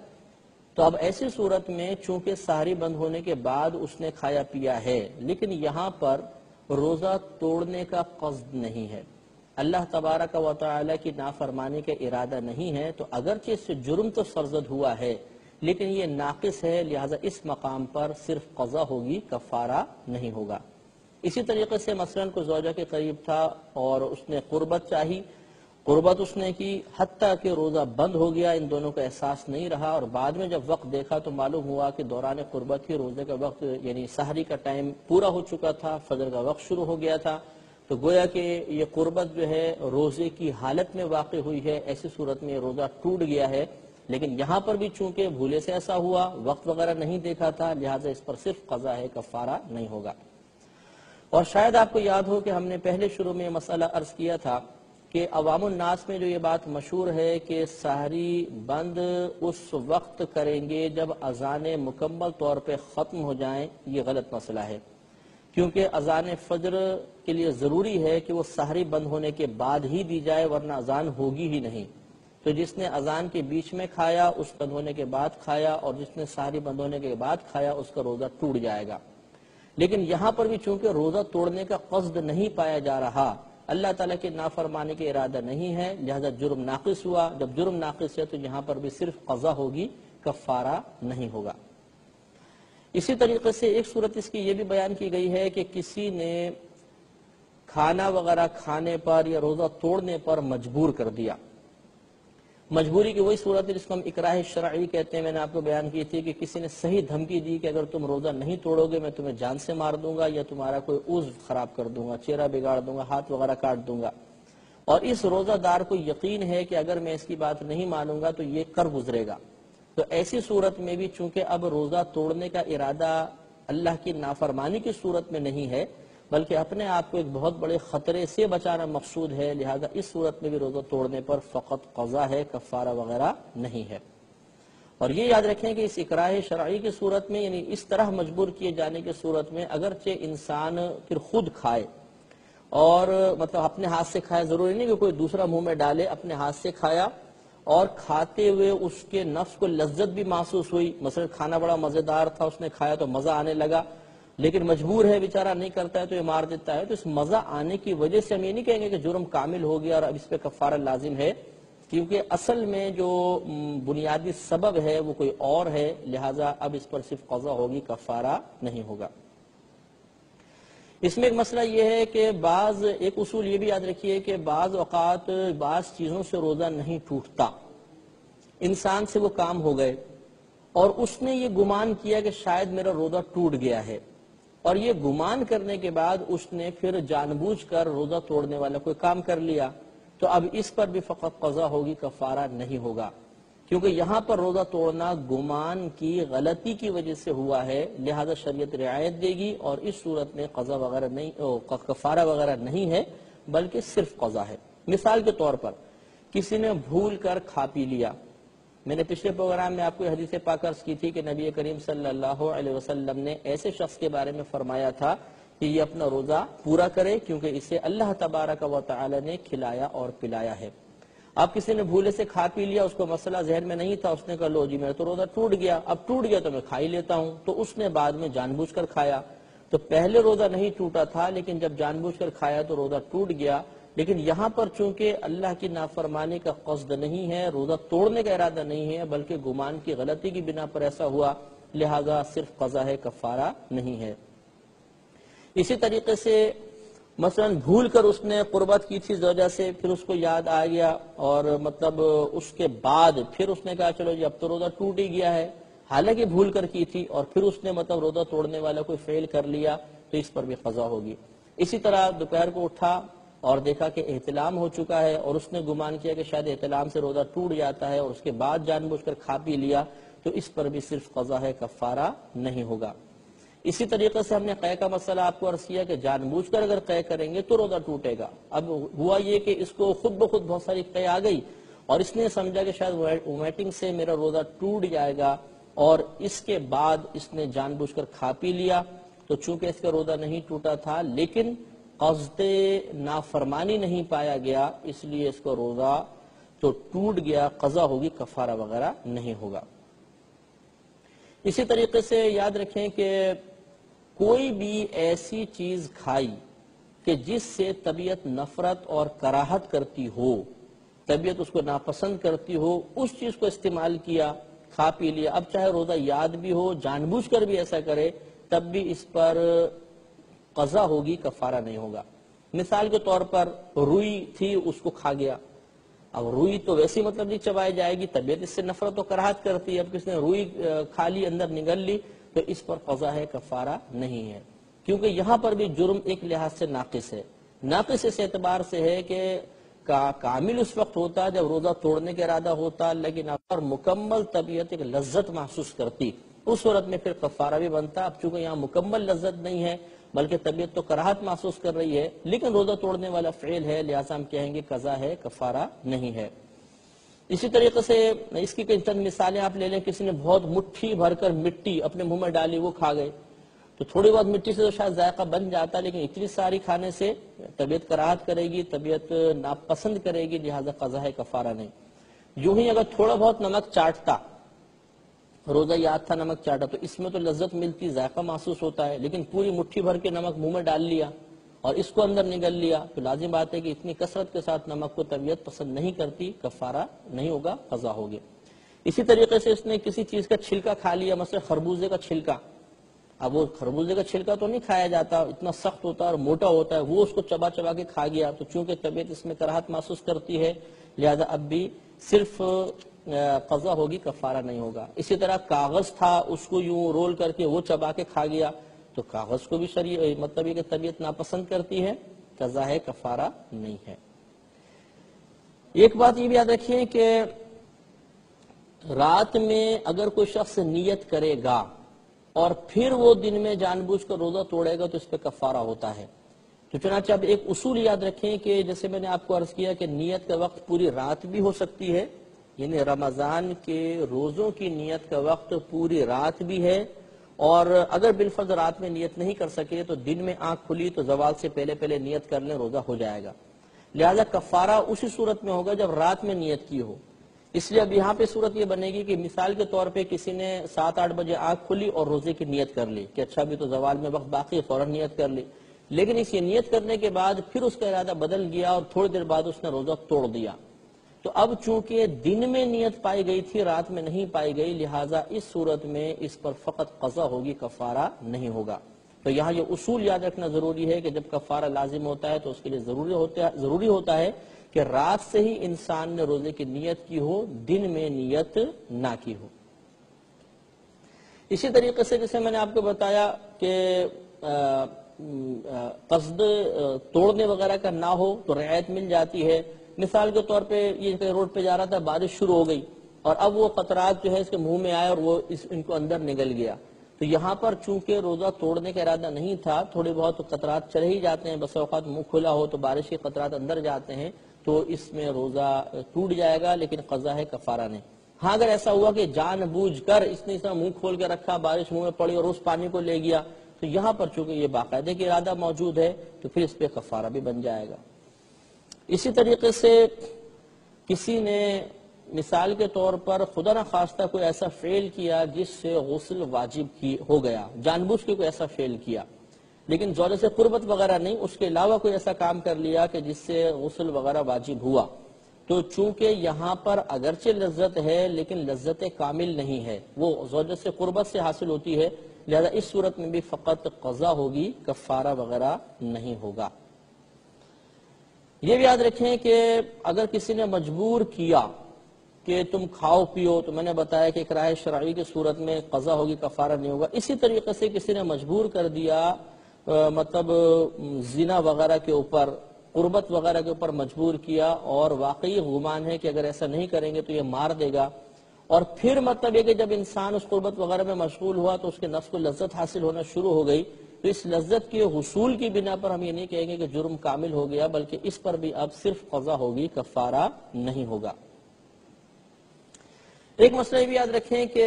تو اب ایسی صورت میں چونکہ سحری بند ہونے کے بعد اس نے کھایا پیا ہے لیکن یہاں پر روزہ توڑنے کا قصد نہیں ہے، اللہ تبارک و تعالی کی نافرمانی کا ارادہ نہیں ہے، تو اگرچہ اس سے جرم تو سرزد ہوا ہے لیکن یہ ناقص ہے، لہذا اس مقام پر صرف قضا ہوگی، کفارہ نہیں ہوگا۔ اسی طریقے سے مثلا کوئی زوجہ کے قریب تھا اور اس نے قربت چاہی، قربت اس نے کی حتیٰ کہ روزہ بند ہو گیا، ان دونوں کا احساس نہیں رہا، اور بعد میں جب وقت دیکھا تو معلوم ہوا کہ دوران قربت ہی روزے کا وقت یعنی سحری کا ٹائم پورا ہو چکا تھا، فجر کا وقت شروع ہو گیا تھا، تو گویا کہ یہ قربت جو ہے روزے کی حالت میں واقع ہوئی ہے، ایسی صورت میں روزہ ٹوٹ گیا ہے، لیکن یہاں پر بھی چونکہ بھولے سے ایسا ہوا، وقت وغیرہ نہیں دیکھا تھا، لہٰذا اس پر صرف قضا ہے، کفارہ نہیں ہوگا۔ اور شاید آپ کو یاد ہو کہ ہم نے پہلے شروع میں مسئلہ عرض کیا تھا کہ عوام الناس میں جو یہ بات مشہور ہے کہ سحری بند اس وقت کریں گے جب اذانیں مکمل طور پہ ختم ہو جائیں، یہ غلط مسئلہ ہے، کیونکہ اذان فجر کے لیے ضروری ہے کہ وہ سحری بند ہونے کے بعد ہی دی جائے ورنہ اذان ہوگی ہی نہیں، تو جس نے اذان کے بیچ میں کھایا، اس بند ہونے کے بعد کھایا، اور جس نے سحری بند ہونے کے بعد کھایا اس کا روزہ ٹوٹ جائے گا۔ لیکن یہاں پر بھی چونکہ روزہ توڑنے کا قصد نہیں پایا جا رہا، اللہ تعالیٰ کے نافرمانے کے ارادہ نہیں ہے، لہذا جرم ناقص ہوا، جب جرم ناقص ہے تو یہاں پر بھی صرف قضا ہوگی، کفارہ نہیں ہوگا۔ اسی طریقے سے ایک صورت اس کی یہ بھی بیان کی گئی ہے کہ کسی نے کھانا وغیرہ کھانے پر یا روزہ توڑنے پر مجبور کر دیا، مجبوری کی وہی صورت ہے جس کو ہم اکراہ شرعی کہتے ہیں، میں نے آپ کو بیان کی تھی کہ کسی نے صحیح دھمکی دی کہ اگر تم روزہ نہیں توڑو گے میں تمہیں جان سے مار دوں گا یا تمہارا کوئی عضو خراب کر دوں گا، چہرہ بگاڑ دوں گا، ہاتھ وغیرہ کاٹ دوں گا، اور اس روزہ دار کو یقین ہے کہ اگر میں اس کی بات نہیں مانوں گا تو یہ کر گزرے گا، تو ایسی صورت میں بھی چونکہ اب روزہ توڑنے کا ارادہ اللہ کی نافرمانی کی صورت میں نہیں ہے بلکہ اپنے آپ کو ایک بہت بڑے خطرے سے بچانا مقصود ہے، لہذا اس صورت میں بھی روزہ توڑنے پر فقط قضا ہے، کفارہ وغیرہ نہیں ہے۔ اور یہ یاد رکھیں کہ اس اکراہ شرعی کی صورت میں یعنی اس طرح مجبور کیے جانے کی صورت میں اگرچہ انسان پھر خود کھائے اور مطلب اپنے ہاتھ سے کھایا، ضروری نہیں کہ کوئی دوسرا منہ میں ڈالے، اپنے ہاتھ سے کھایا اور کھاتے ہوئے اس کے نفس کو لذت بھی محسوس ہوئی، مثلا کھانا بڑا مزیدار تھا، اس نے کھایا تو مزہ آنے لگا، لیکن مجبور ہے بیچارہ، نہیں کرتا ہے تو یہ مار دیتا ہے، تو اس مزہ آنے کی وجہ سے ہم یہ نہیں کہیں گے کہ جرم کامل ہو گیا اور اب اس پہ کفارہ لازم ہے، کیونکہ اصل میں جو بنیادی سبب ہے وہ کوئی اور ہے، لہٰذا اب اس پر صرف قضا ہوگی، کفارہ نہیں ہوگا۔ اس میں ایک مسئلہ یہ ہے کہ ایک اصول یہ بھی یاد رکھیے کہ بعض اوقات بعض چیزوں سے روزہ نہیں ٹوٹتا، انسان سے وہ کام ہو گئے اور اس نے یہ گمان کیا کہ شاید میرا روزہ ٹوٹ گیا ہے، اور یہ گمان کرنے کے بعد اس نے پھر جان بوجھ کر روزہ توڑنے والا کوئی کام کر لیا، تو اب اس پر بھی فقط قضا ہوگی، کفارہ نہیں ہوگا، کیونکہ یہاں پر روزہ توڑنا گمان کی غلطی کی وجہ سے ہوا ہے، لہذا شریعت رعایت دے گی، اور اس صورت میں قضا وغیرہ نہیں، کفارہ وغیرہ نہیں ہے بلکہ صرف قضا ہے۔ مثال کے طور پر کسی نے بھول کر کھا پی لیا، میں نے پچھلے پروگرام میں آپ کو حدیث پاک عرض کی تھی کہ نبی کریم صلی اللہ علیہ وسلم نے ایسے شخص کے بارے میں فرمایا تھا کہ یہ اپنا روزہ پورا کرے، کیونکہ اسے اللہ تبارک و تعالی نے کھلایا اور پلایا ہے۔ اب کسی نے بھولے سے کھا پی لیا، اس کو مسئلہ ذہن میں نہیں تھا، اس نے کہا لو جی میرا تو روزہ ٹوٹ گیا، اب ٹوٹ گیا تو میں کھا ہی لیتا ہوں، تو اس نے بعد میں جان بوجھ کر کھایا، تو پہلے روزہ نہیں ٹوٹا تھا لیکن جب جان بوجھ کر کھایا تو روزہ ٹوٹ گیا، لیکن یہاں پر چونکہ اللہ کی نافرمانی کا قصد نہیں ہے، روزہ توڑنے کا ارادہ نہیں ہے، بلکہ گمان کی غلطی کی بنا پر ایسا ہوا، لہذا صرف قضا ہے، کفارہ نہیں ہے۔ اسی طریقے سے مثلا بھول کر اس نے قربت کی تھی زوجہ سے، پھر اس کو یاد آ گیا اور مطلب اس کے بعد پھر اس نے کہا چلو جی اب تو روزہ ٹوٹ ہی گیا ہے، حالانکہ بھول کر کی تھی، اور پھر اس نے مطلب روزہ توڑنے والا کوئی فعل کر لیا، تو اس پر بھی قضا ہوگی۔ اسی طرح دوپہر کو اٹھا اور دیکھا کہ احتلام ہو چکا ہے، اور اس نے گمان کیا کہ شاید احتلام سے روزہ ٹوٹ جاتا ہے، اور اس کے بعد جان بوجھ کر کھا پی لیا، تو اس پر بھی صرف قضا ہے، کفارہ نہیں ہوگا۔ اسی طریقے سے ہم نے قے کا مسئلہ آپ کو عرض کیا کہ جان بوجھ کر اگر قے کریں گے تو روزہ ٹوٹے گا۔ اب ہوا یہ کہ اس کو خود بخود بہت ساری قے آ گئی اور اس نے سمجھا کہ شاید وومیٹنگ سے میرا روزہ ٹوٹ جائے گا، اور اس کے بعد اس نے جان بوجھ کر کھا پی لیا، تو چونکہ اس کا روزہ نہیں ٹوٹا تھا لیکن قصد نافرمانی نہیں پایا گیا، اس لیے اس کو روزہ تو ٹوٹ گیا، قضا ہوگی، کفارہ وغیرہ نہیں ہوگا۔ اسی طریقے سے یاد رکھیں کہ کوئی بھی ایسی چیز کھائی کہ جس سے طبیعت نفرت اور کراہت کرتی ہو، طبیعت اس کو ناپسند کرتی ہو، اس چیز کو استعمال کیا، کھا پی لیا، اب چاہے روزہ یاد بھی ہو، جان بوجھ کر بھی ایسا کرے، تب بھی اس پر قضا ہوگی، کفارہ نہیں ہوگا۔ مثال کے طور پر روئی تھی، اس کو کھا گیا، اب روئی تو ویسی مطلب نہیں چبائی جائے گی، طبیعت اس سے نفرت و کراہت کرتی ہے، اب کس نے روئی کھا لی، اندر نگل لی، تو اس پر قضا ہے، کفارہ نہیں ہے، کیونکہ یہاں پر بھی جرم ایک لحاظ سے ناقص ہے۔ ناقص اس اعتبار سے ہے کہ کامل اس وقت ہوتا جب روزہ توڑنے کا ارادہ ہوتا، لیکن اگر مکمل طبیعت ایک لذت محسوس کرتی، اس صورت میں پھر کفارہ بھی بنتا۔ اب چونکہ یہاں مکمل لذت نہیں ہے بلکہ طبیعت تو کراہت محسوس کر رہی ہے، لیکن روزہ توڑنے والا فعل ہے، لہذا ہم کہیں گے قضا ہے، کفارہ نہیں ہے۔ اسی طریقے سے اس کی چند مثالیں آپ لے لیں، کسی نے بہت مٹھی بھر کر مٹی اپنے منہ میں ڈالی، وہ کھا گئے، تو تھوڑی بہت مٹی سے تو شاید ذائقہ بن جاتا، لیکن اتنی ساری کھانے سے طبیعت کراہت کرے گی، طبیعت ناپسند کرے گی، لہذا قضا ہے، کفارہ نہیں۔ یوں ہی اگر تھوڑا بہت نمک چاٹتا، روزہ یاد تھا نمک چاٹا، تو اس میں تو لذت ملتی، ذائقہ محسوس ہوتا ہے، لیکن پوری مٹھی بھر کے نمک منہ میں ڈال لیا اور اس کو اندر نگل لیا، تو لازم بات ہے کہ اتنی کثرت کے ساتھ نمک کو طبیعت پسند نہیں کرتی، کفارہ نہیں ہوگا، قضا ہوگی۔ اسی طریقے سے اس نے کسی چیز کا چھلکا کھا لیا، مثلا خربوزے کا چھلکا، اب وہ خربوزے کا چھلکا تو نہیں کھایا جاتا، اتنا سخت ہوتا ہے اور موٹا ہوتا ہے، وہ اس کو چبا چبا کے کھا گیا، تو چونکہ طبیعت اس میں کراہت محسوس کرتی ہے، لہذا اب بھی صرف قضا ہوگی، کفارہ نہیں ہوگا۔ اسی طرح کاغذ تھا، اس کو یوں رول کر کے وہ چبا کے کھا گیا، تو کاغذ کو بھی مطلب یہ کہ طبیعت ناپسند کرتی ہے، قضا ہے، کفارہ نہیں ہے۔ ایک بات یہ بھی یاد رکھیے کہ رات میں اگر کوئی شخص نیت کرے گا اور پھر وہ دن میں جان بوجھ کر روزہ توڑے گا تو اس پہ کفارہ ہوتا ہے۔ تو چنانچہ اب ایک اصول یاد رکھیں کہ جیسے میں نے آپ کو عرض کیا کہ نیت کا وقت پوری رات بھی ہو سکتی ہے، یعنی رمضان کے روزوں کی نیت کا وقت پوری رات بھی ہے اور اگر بالفرض رات میں نیت نہیں کر سکے تو دن میں آنکھ کھلی تو زوال سے پہلے پہلے نیت کر لیں، روزہ ہو جائے گا۔ لہذا کفارہ اسی صورت میں ہوگا جب رات میں نیت کی ہو۔ اس لیے اب یہاں پہ صورت یہ بنے گی کہ مثال کے طور پہ کسی نے 7-8 بجے آنکھ کھلی اور روزے کی نیت کر لی کہ اچھا ابھی تو زوال میں وقت باقی ہے، فوراً نیت کر لی، لیکن اس یہ نیت کرنے کے بعد پھر اس کا ارادہ بدل گیا اور تھوڑی دیر بعد اس نے روزہ توڑ دیا، تو اب چونکہ دن میں نیت پائی گئی تھی، رات میں نہیں پائی گئی، لہٰذا اس صورت میں اس پر فقط قضا ہوگی، کفارہ نہیں ہوگا۔ تو یہاں یہ اصول یاد رکھنا ضروری ہے کہ جب کفارہ لازم ہوتا ہے تو اس کے لیے ضروری ہوتا ہے کہ رات سے ہی انسان نے روزے کی نیت کی ہو، دن میں نیت نہ کی ہو۔ اسی طریقے سے جیسے میں نے آپ کو بتایا کہ قصد توڑنے وغیرہ کا نہ ہو تو رعایت مل جاتی ہے۔ مثال کے طور پہ یہ روڈ پہ جا رہا تھا، بارش شروع ہو گئی اور اب وہ قطرات جو ہے اس کے منہ میں آئے اور وہ ان کو اندر نگل گیا، تو یہاں پر چونکہ روزہ توڑنے کا ارادہ نہیں تھا، تھوڑے بہت قطرات چلے ہی جاتے ہیں، بس اوقات منہ کھلا ہو تو بارش کے قطرات اندر جاتے ہیں، تو اس میں روزہ ٹوٹ جائے گا، لیکن قضا ہے، کفارہ نہیں۔ ہاں اگر ایسا ہوا کہ جان بوجھ کر اس نے منہ کھول کے رکھا، بارش منہ میں پڑی اور اس پانی کو لے گیا، تو یہاں پر چونکہ یہ باقاعدہ کی ارادہ موجود ہے تو پھر اس پہ کفارہ بھی بن جائے گا۔ اسی طریقے سے کسی نے مثال کے طور پر خدا نخواستہ کوئی ایسا فعل کیا جس سے غسل واجب ہو گیا، جان بوجھ کے کوئی ایسا فعل کیا، لیکن زوجہ سے قربت وغیرہ نہیں، اس کے علاوہ کوئی ایسا کام کر لیا کہ جس سے غسل وغیرہ واجب ہوا، تو چونکہ یہاں پر اگرچہ لذت ہے لیکن لذت کامل نہیں ہے، وہ زوجہ سے قربت سے حاصل ہوتی ہے، لہذا اس صورت میں بھی فقط قضا ہوگی، کفارہ وغیرہ نہیں ہوگا۔ یہ بھی یاد رکھیں کہ اگر کسی نے مجبور کیا کہ تم کھاؤ پیو، تو میں نے بتایا کہ اکراہ شرعی کی صورت میں قضا ہوگی، کفارہ نہیں ہوگا۔ اسی طریقے سے کسی نے مجبور کر دیا مطلب زنا وغیرہ کے اوپر، قربت وغیرہ کے اوپر مجبور کیا اور واقعی گمان ہے کہ اگر ایسا نہیں کریں گے تو یہ مار دے گا، اور پھر مطلب یہ کہ جب انسان اس قربت وغیرہ میں مشغول ہوا تو اس کے نفس کو لذت حاصل ہونا شروع ہو گئی، تو اس لذت کے حصول کی بنا پر ہم یہ نہیں کہیں گے کہ جرم کامل ہو گیا، بلکہ اس پر بھی اب صرف قضا ہوگی، کفارہ نہیں ہوگا۔ ایک مسئلہ یہ بھی یاد رکھیں کہ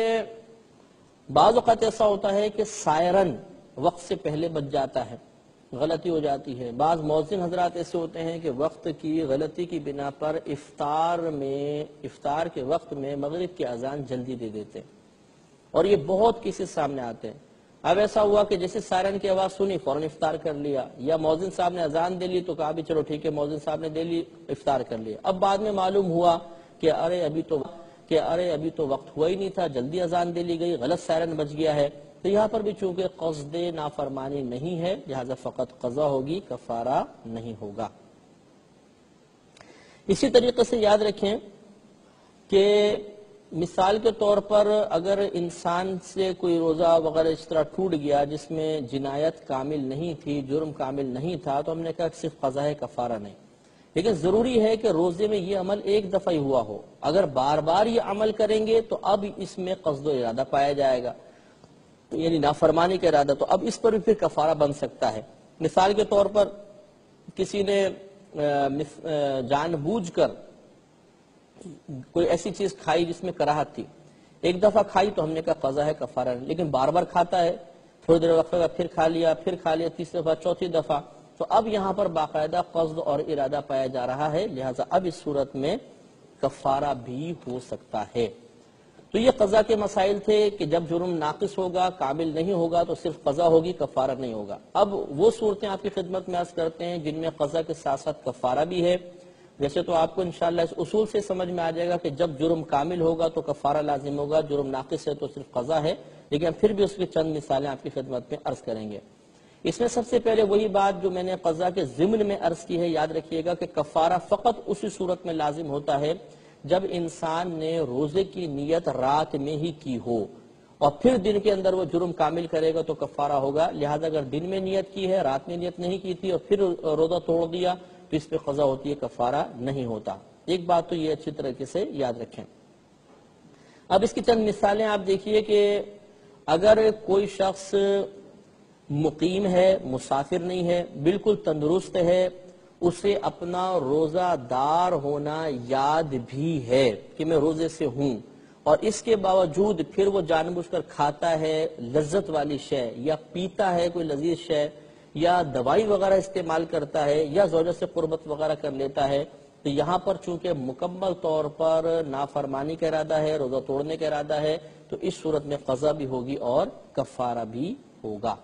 بعض اوقات ایسا ہوتا ہے کہ سائرن وقت سے پہلے بج جاتا ہے، غلطی ہو جاتی ہے۔ بعض مؤذن حضرات ایسے ہوتے ہیں کہ وقت کی غلطی کی بنا پر افطار کے وقت میں مغرب کی اذان جلدی دے دیتے ہیں، اور یہ بہت کسی سامنے آتے ہیں۔ اب ایسا ہوا کہ جیسے سائرن کی آواز سنی فوراً افطار کر لیا، یا مؤذن صاحب نے اذان دے لی تو کہا بھی چلو ٹھیک ہے، مؤذن صاحب نے دے لی، افطار کر لیا۔ اب بعد میں معلوم ہوا کہ ارے ابھی تو وقت ہوا ہی نہیں تھا، جلدی اذان دے لی گئی، غلط سائرن بج گیا ہے، تو یہاں پر بھی چونکہ قصد نافرمانی نہیں ہے، لہذا فقط قضا ہوگی، کفارہ نہیں ہوگا۔ اسی طریقے سے یاد رکھیں کہ مثال کے طور پر اگر انسان سے کوئی روزہ وغیرہ اس طرح ٹوٹ گیا جس میں جنایت کامل نہیں تھی، جرم کامل نہیں تھا، تو ہم نے کہا کہ صرف قضا ہے، کفارہ نہیں، لیکن ضروری ہے کہ روزے میں یہ عمل ایک دفعہ ہی ہوا ہو۔ اگر بار بار یہ عمل کریں گے تو اب اس میں قصد و ارادہ پایا جائے گا، یعنی نافرمانی کا ارادہ، تو اب اس پر بھی پھر کفارہ بن سکتا ہے۔ مثال کے طور پر کسی نے جان بوجھ کر کوئی ایسی چیز کھائی جس میں کراہت تھی، ایک دفعہ کھائی تو ہم نے کہا قضا ہے، کفارہ نہیں، لیکن بار بار کھاتا ہے، تھوڑی دیر وقت پھر کھا لیا، تیسری دفعہ، چوتھی دفعہ، تو اب یہاں پر باقاعدہ قصد اور ارادہ پایا جا رہا ہے، لہٰذا اب اس صورت میں کفارہ بھی ہو سکتا ہے۔ تو یہ قضا کے مسائل تھے کہ جب جرم ناقص ہوگا، کامل نہیں ہوگا تو صرف قضا ہوگی، کفارہ نہیں ہوگا۔ اب وہ صورتیں آپ کی خدمت میں عرض کرتے ہیں جن میں قضا کے ساتھ ساتھ کفارہ بھی ہے۔ جیسے تو آپ کو انشاءاللہ اس اصول سے سمجھ میں آ جائے گا کہ جب جرم کامل ہوگا تو کفارہ لازم ہوگا، جرم ناقص ہے تو صرف قضا ہے، لیکن پھر بھی اس کی چند مثالیں آپ کی خدمت میں عرض کریں گے۔ اس میں سب سے پہلے وہی بات جو میں نے قضا کے ضمن میں عرض کی ہے، یاد رکھیے گا کہ کفارہ فقط اسی صورت میں لازم ہوتا ہے جب انسان نے روزے کی نیت رات میں ہی کی ہو اور پھر دن کے اندر وہ جرم کامل کرے گا تو کفارہ ہوگا، لہذا اگر دن میں نیت کی ہے، رات میں نیت نہیں کی تھی اور پھر روزہ توڑ دیا تو اس پہ قضا ہوتی ہے، کفارہ نہیں ہوتا۔ ایک بات تو یہ اچھی طریقے سے یاد رکھیں۔ اب اس کی چند مثالیں آپ دیکھیے کہ اگر کوئی شخص مقیم ہے، مسافر نہیں ہے، بالکل تندرست ہے، اسے اپنا روزہ دار ہونا یاد بھی ہے کہ میں روزے سے ہوں، اور اس کے باوجود پھر وہ جان بوجھ کر کھاتا ہے لذت والی شے، یا پیتا ہے کوئی لذیذ شے، یا دوائی وغیرہ استعمال کرتا ہے، یا زوجہ سے قربت وغیرہ کر لیتا ہے، تو یہاں پر چونکہ مکمل طور پر نافرمانی کا ارادہ ہے، روزہ توڑنے کا ارادہ ہے، تو اس صورت میں قضا بھی ہوگی اور کفارہ بھی ہوگا۔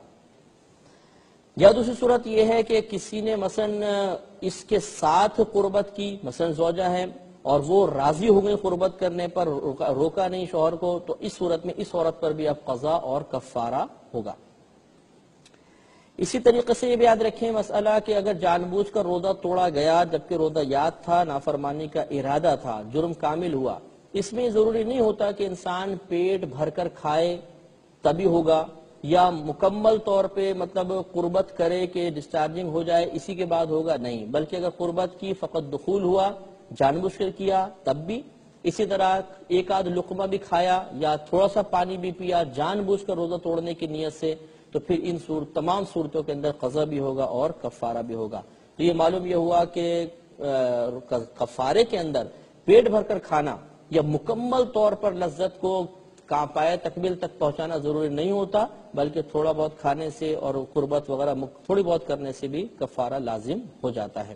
یا دوسری صورت یہ ہے کہ کسی نے مثلا اس کے ساتھ قربت کی، مثلا زوجہ ہے اور وہ راضی ہو گئی قربت کرنے پر، روکا نہیں شوہر کو، تو اس صورت میں اس عورت پر بھی اب قضا اور کفارہ ہوگا۔ اسی طریقے سے یہ بھی یاد رکھیں مسئلہ کہ اگر جان بوجھ کر روزہ توڑا گیا جبکہ روزہ یاد تھا، نافرمانی کا ارادہ تھا، جرم کامل ہوا، اس میں ضروری نہیں ہوتا کہ انسان پیٹ بھر کر کھائے تبھی ہوگا، یا مکمل طور پہ مطلب قربت کرے کہ ڈسچارجنگ ہو جائے اسی کے بعد ہوگا، نہیں، بلکہ اگر قربت کی فقط دخول ہوا، جان بوجھ کر کیا تب بھی، اسی طرح ایک آدھ لقمہ بھی کھایا یا تھوڑا سا پانی بھی پیا جان بوجھ کر روزہ توڑنے کی نیت سے، تو پھر ان تمام صورتوں کے اندر قضا بھی ہوگا اور کفارہ بھی ہوگا۔ تو یہ معلوم یہ ہوا کہ کفارے کے اندر پیٹ بھر کر کھانا یا مکمل طور پر لذت کو پائے تکمیل تک پہنچانا ضروری نہیں ہوتا، بلکہ تھوڑا بہت کھانے سے اور قربت وغیرہ تھوڑی بہت کرنے سے بھی کفارہ لازم ہو جاتا ہے۔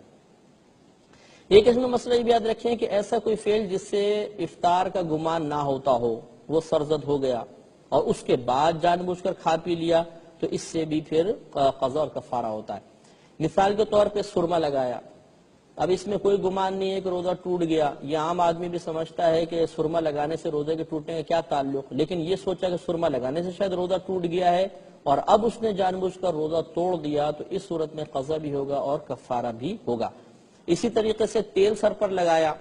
ایک اس میں مسئلہ یہ بھی یاد رکھیں کہ ایسا کوئی فعل جس سے افطار کا گمان نہ ہوتا ہو، وہ سرزد ہو گیا اور اس کے بعد جان بوجھ کر کھا پی لیا، تو اس سے بھی پھر قضا اور کفارہ ہوتا ہے۔ مثال کے طور پہ سرما لگایا، اب اس میں کوئی گمان نہیں ہے کہ روزہ ٹوٹ گیا، یہ عام آدمی بھی سمجھتا ہے کہ سرما لگانے سے روزے کے ٹوٹنے کا کیا تعلق، لیکن یہ سوچا کہ سرما لگانے سے شاید روزہ ٹوٹ گیا ہے اور اب اس نے جان بوجھ کر روزہ توڑ دیا، تو اس صورت میں قضا بھی ہوگا اور کفارہ بھی ہوگا۔ اسی طریقے سے تیل سر پر لگایا،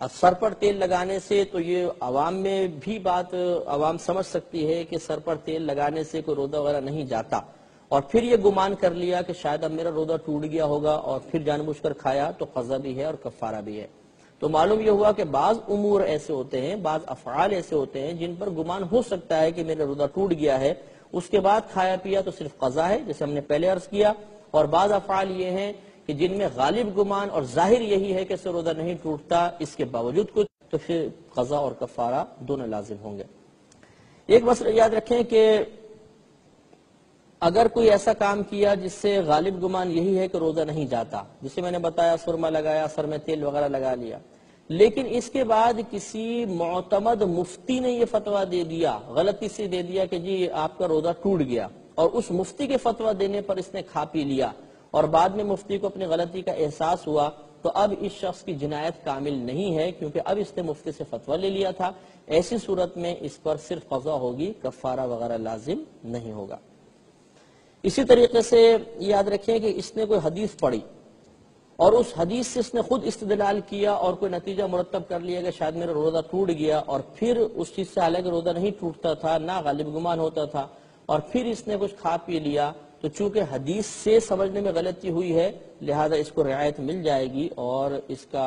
اب سر پر تیل لگانے سے تو یہ عوام میں بھی بات عوام سمجھ سکتی ہے کہ سر پر تیل لگانے سے کوئی روزہ وغیرہ نہیں جاتا، اور پھر یہ گمان کر لیا کہ شاید اب میرا روزہ ٹوٹ گیا ہوگا اور پھر جان بوجھ کر کھایا، تو قضا بھی ہے اور کفارہ بھی ہے۔ تو معلوم یہ ہوا کہ بعض امور ایسے ہوتے ہیں، بعض افعال ایسے ہوتے ہیں جن پر گمان ہو سکتا ہے کہ میرا روزہ ٹوٹ گیا ہے، اس کے بعد کھایا پیا تو صرف قضا ہے، جیسے ہم نے پہلے عرض کیا، اور بعض افعال یہ ہیں کہ جن میں غالب گمان اور ظاہر یہی ہے کہ اس سے روزہ نہیں ٹوٹتا، اس کے باوجود کچھ، تو پھر قضا اور کفارہ دونوں لازم ہوں گے۔ ایک مسئلہ یاد رکھیں کہ اگر کوئی ایسا کام کیا جس سے غالب گمان یہی ہے کہ روزہ نہیں جاتا، جسے میں نے بتایا سرما لگایا، سر میں تیل وغیرہ لگا لیا، لیکن اس کے بعد کسی معتمد مفتی نے یہ فتویٰ دے دیا، غلطی سے دے دیا کہ جی آپ کا روزہ ٹوٹ گیا، اور اس مفتی کے فتویٰ دینے پر اس نے کھا پی لیا، اور بعد میں مفتی کو اپنی غلطی کا احساس ہوا، تو اب اس شخص کی جنایت کامل نہیں ہے، کیونکہ اب اس نے مفتی سے فتویٰ لے لیا تھا۔ ایسی صورت میں اس پر صرف قضا ہوگی، کفارہ وغیرہ لازم نہیں ہوگا۔ اسی طریقے سے یاد رکھیں کہ اس نے کوئی حدیث پڑھی اور اس حدیث سے اس نے خود استدلال کیا اور کوئی نتیجہ مرتب کر لیا کہ شاید میرا روزہ ٹوٹ گیا، اور پھر اس چیز سے حالانکہ روزہ نہیں ٹوٹتا تھا، نہ غالب گمان ہوتا تھا، اور پھر اس نے کچھ کھا پی لیا، تو چونکہ حدیث سے سمجھنے میں غلطی ہوئی ہے لہذا اس کو رعایت مل جائے گی اور اس کا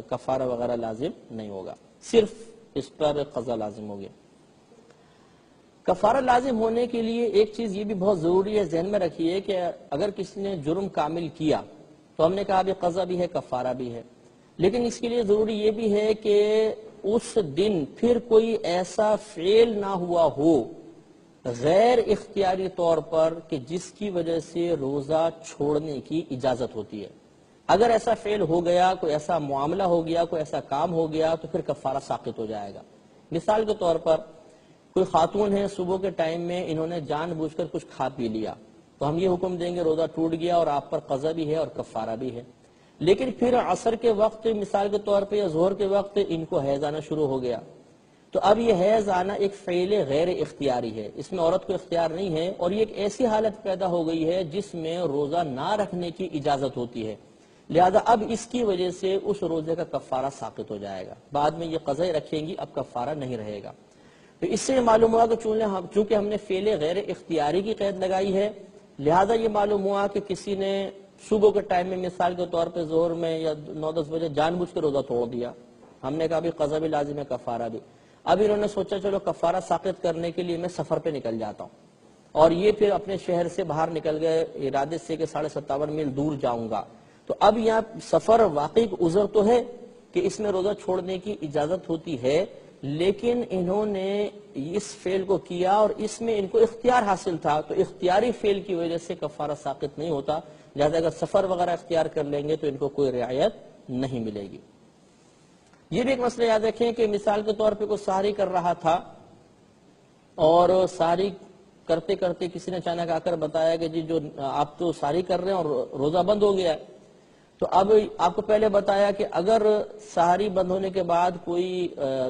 کفارہ وغیرہ لازم نہیں ہوگا، صرف اس پر قضا لازم ہوگی۔ کفارہ لازم ہونے کے لیے ایک چیز یہ بھی بہت ضروری ہے، ذہن میں رکھیے کہ اگر کسی نے جرم کامل کیا تو ہم نے کہا بھی قضا بھی ہے، کفارہ بھی ہے، لیکن اس کے لیے ضروری یہ بھی ہے کہ اس دن پھر کوئی ایسا فعل نہ ہوا ہو غیر اختیاری طور پر کہ جس کی وجہ سے روزہ چھوڑنے کی اجازت ہوتی ہے۔ اگر ایسا فعل ہو گیا، کوئی ایسا معاملہ ہو گیا، کوئی ایسا کام ہو گیا، تو پھر کفارہ ساقط ہو جائے گا۔ مثال کے طور پر کوئی خاتون ہے، صبح کے ٹائم میں انہوں نے جان بوجھ کر کچھ کھا پی لیا، تو ہم یہ حکم دیں گے روزہ ٹوٹ گیا اور آپ پر قضا بھی ہے اور کفارہ بھی ہے۔ لیکن پھر عصر کے وقت مثال کے طور پہ یا ظہر کے وقت ان کو حیض آنا شروع ہو گیا، تو اب یہ حیض آنا ایک فعل غیر اختیاری ہے، اس میں عورت کو اختیار نہیں ہے، اور یہ ایک ایسی حالت پیدا ہو گئی ہے جس میں روزہ نہ رکھنے کی اجازت ہوتی ہے، لہذا اب اس کی وجہ سے اس روزے کا کفارہ ساقط ہو جائے گا، بعد میں یہ قضا رکھیں گی، اب کفارہ نہیں رہے گا۔ تو اس سے معلوم ہوا کہ چونکہ ہم نے فعل غیر اختیاری کی قید لگائی ہے، لہذا یہ معلوم ہوا کہ کسی نے صبح کے ٹائم میں مثال کے طور پہ ظہر میں یا 9-10 بجے جان بوجھ کے روزہ توڑ دیا، ہم نے کہا بھی قضا بھی لازم ہے، کفارہ بھی۔ اب انہوں نے سوچا چلو کفارہ ساقط کرنے کے لیے میں سفر پہ نکل جاتا ہوں، اور یہ پھر اپنے شہر سے باہر نکل گئے ارادے سے کہ 57.5 میل دور جاؤں گا، تو اب یہاں سفر واقعی عذر تو ہے کہ اس میں روزہ چھوڑنے کی اجازت ہوتی ہے، لیکن انہوں نے اس فعل کو کیا اور اس میں ان کو اختیار حاصل تھا، تو اختیاری فعل کی وجہ سے کفارہ ساقط نہیں ہوتا، لہذا اگر سفر وغیرہ اختیار کر لیں گے تو ان کو کوئی رعایت نہیں ملے گی۔ یہ بھی ایک مسئلہ یاد رکھیں کہ مثال کے طور پہ کوئی سحری کر رہا تھا اور سحری کرتے کرتے کسی نے اچانک آ کر بتایا کہ جی جو آپ تو سحری کر رہے ہیں اور روزہ بند ہو گیا ہے، تو اب آپ کو پہلے بتایا کہ اگر سحری بند ہونے کے بعد کوئی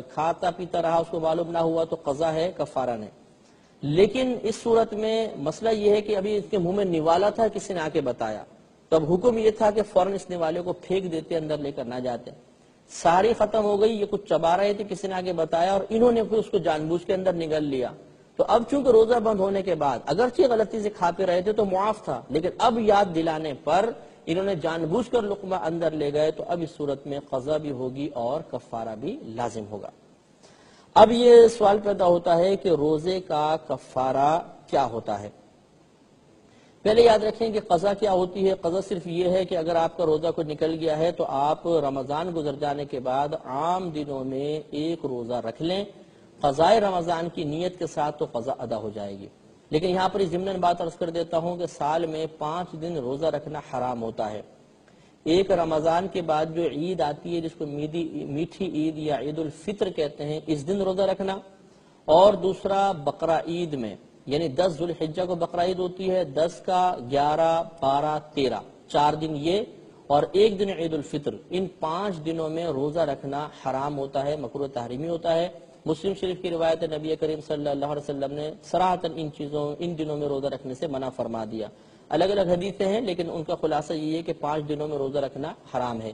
کھاتا پیتا رہا، اس کو معلوم نہ ہوا تو قضا ہے، کفارہ نہیں۔ لیکن اس صورت میں مسئلہ یہ ہے کہ ابھی اس کے منہ میں نوالا تھا، کسی نے آ کے بتایا، تو اب حکم یہ تھا کہ فوراً اس نوالے کو پھینک دیتے، اندر لے کر نہ جاتے۔ ساری ختم ہو گئی، یہ کچھ چبا رہے تھے، کسی نے آگے بتایا اور انہوں نے پھر اس کو جان بوجھ کے اندر نگل لیا، تو اب چونکہ روزہ بند ہونے کے بعد اگرچہ غلطی سے کھاتے رہے تھے تو معاف تھا، لیکن اب یاد دلانے پر انہوں نے جان بوجھ کر لقمہ اندر لے گئے، تو اب اس صورت میں قضا بھی ہوگی اور کفارہ بھی لازم ہوگا۔ اب یہ سوال پیدا ہوتا ہے کہ روزے کا کفارہ کیا ہوتا ہے؟ پہلے یاد رکھیں کہ قضا کیا ہوتی ہے۔ قضا صرف یہ ہے کہ اگر آپ کا روزہ کو نکل گیا ہے تو آپ رمضان گزر جانے کے بعد عام دنوں میں ایک روزہ رکھ لیں، قضائے رمضان کی نیت کے ساتھ، تو قضا ادا ہو جائے گی۔ لیکن یہاں پر ضمناً بات عرض کر دیتا ہوں کہ سال میں 5 دن روزہ رکھنا حرام ہوتا ہے۔ ایک رمضان کے بعد جو عید آتی ہے جس کو میٹھی عید یا عید الفطر کہتے ہیں، اس دن روزہ رکھنا، اور دوسرا بقرہ عید میں، یعنی 10 ذوالحجہ کو بقرہ عید ہوتی ہے، 10 کا 11 12 13 4 دن یہ، اور ایک دن عید الفطر، ان 5 دنوں میں روزہ رکھنا حرام ہوتا ہے، مکروہ تحریمی ہوتا ہے۔ مسلم شریف کی روایت نبی کریم صلی اللہ علیہ وسلم نے صراحتاً ان دنوں میں روزہ رکھنے سے منع فرما دیا۔ الگ الگ حدیثیں ہیں لیکن ان کا خلاصہ یہ ہے کہ 5 دنوں میں روزہ رکھنا حرام ہے۔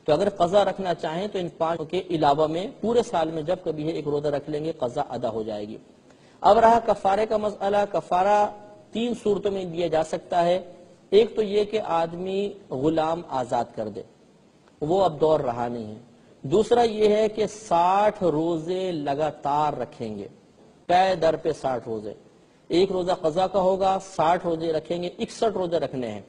تو اگر قضا رکھنا چاہیں تو ان 5 کے علاوہ میں پورے سال میں جب کبھی ہے ایک روزہ رکھ لیں گے، قضا ادا ہو جائے گی۔ اب رہا کفارے کا مسئلہ۔ کفارہ 3 صورتوں میں دیا جا سکتا ہے۔ ایک تو یہ کہ آدمی غلام آزاد کر دے، وہ اب دور رہا نہیں ہے۔ دوسرا یہ ہے کہ 60 روزے لگاتار رکھیں گے، پے در پہ 60 روزے، ایک روزہ قضا کا ہوگا، 60 روزے رکھیں گے، 61 روزے رکھنے ہیں۔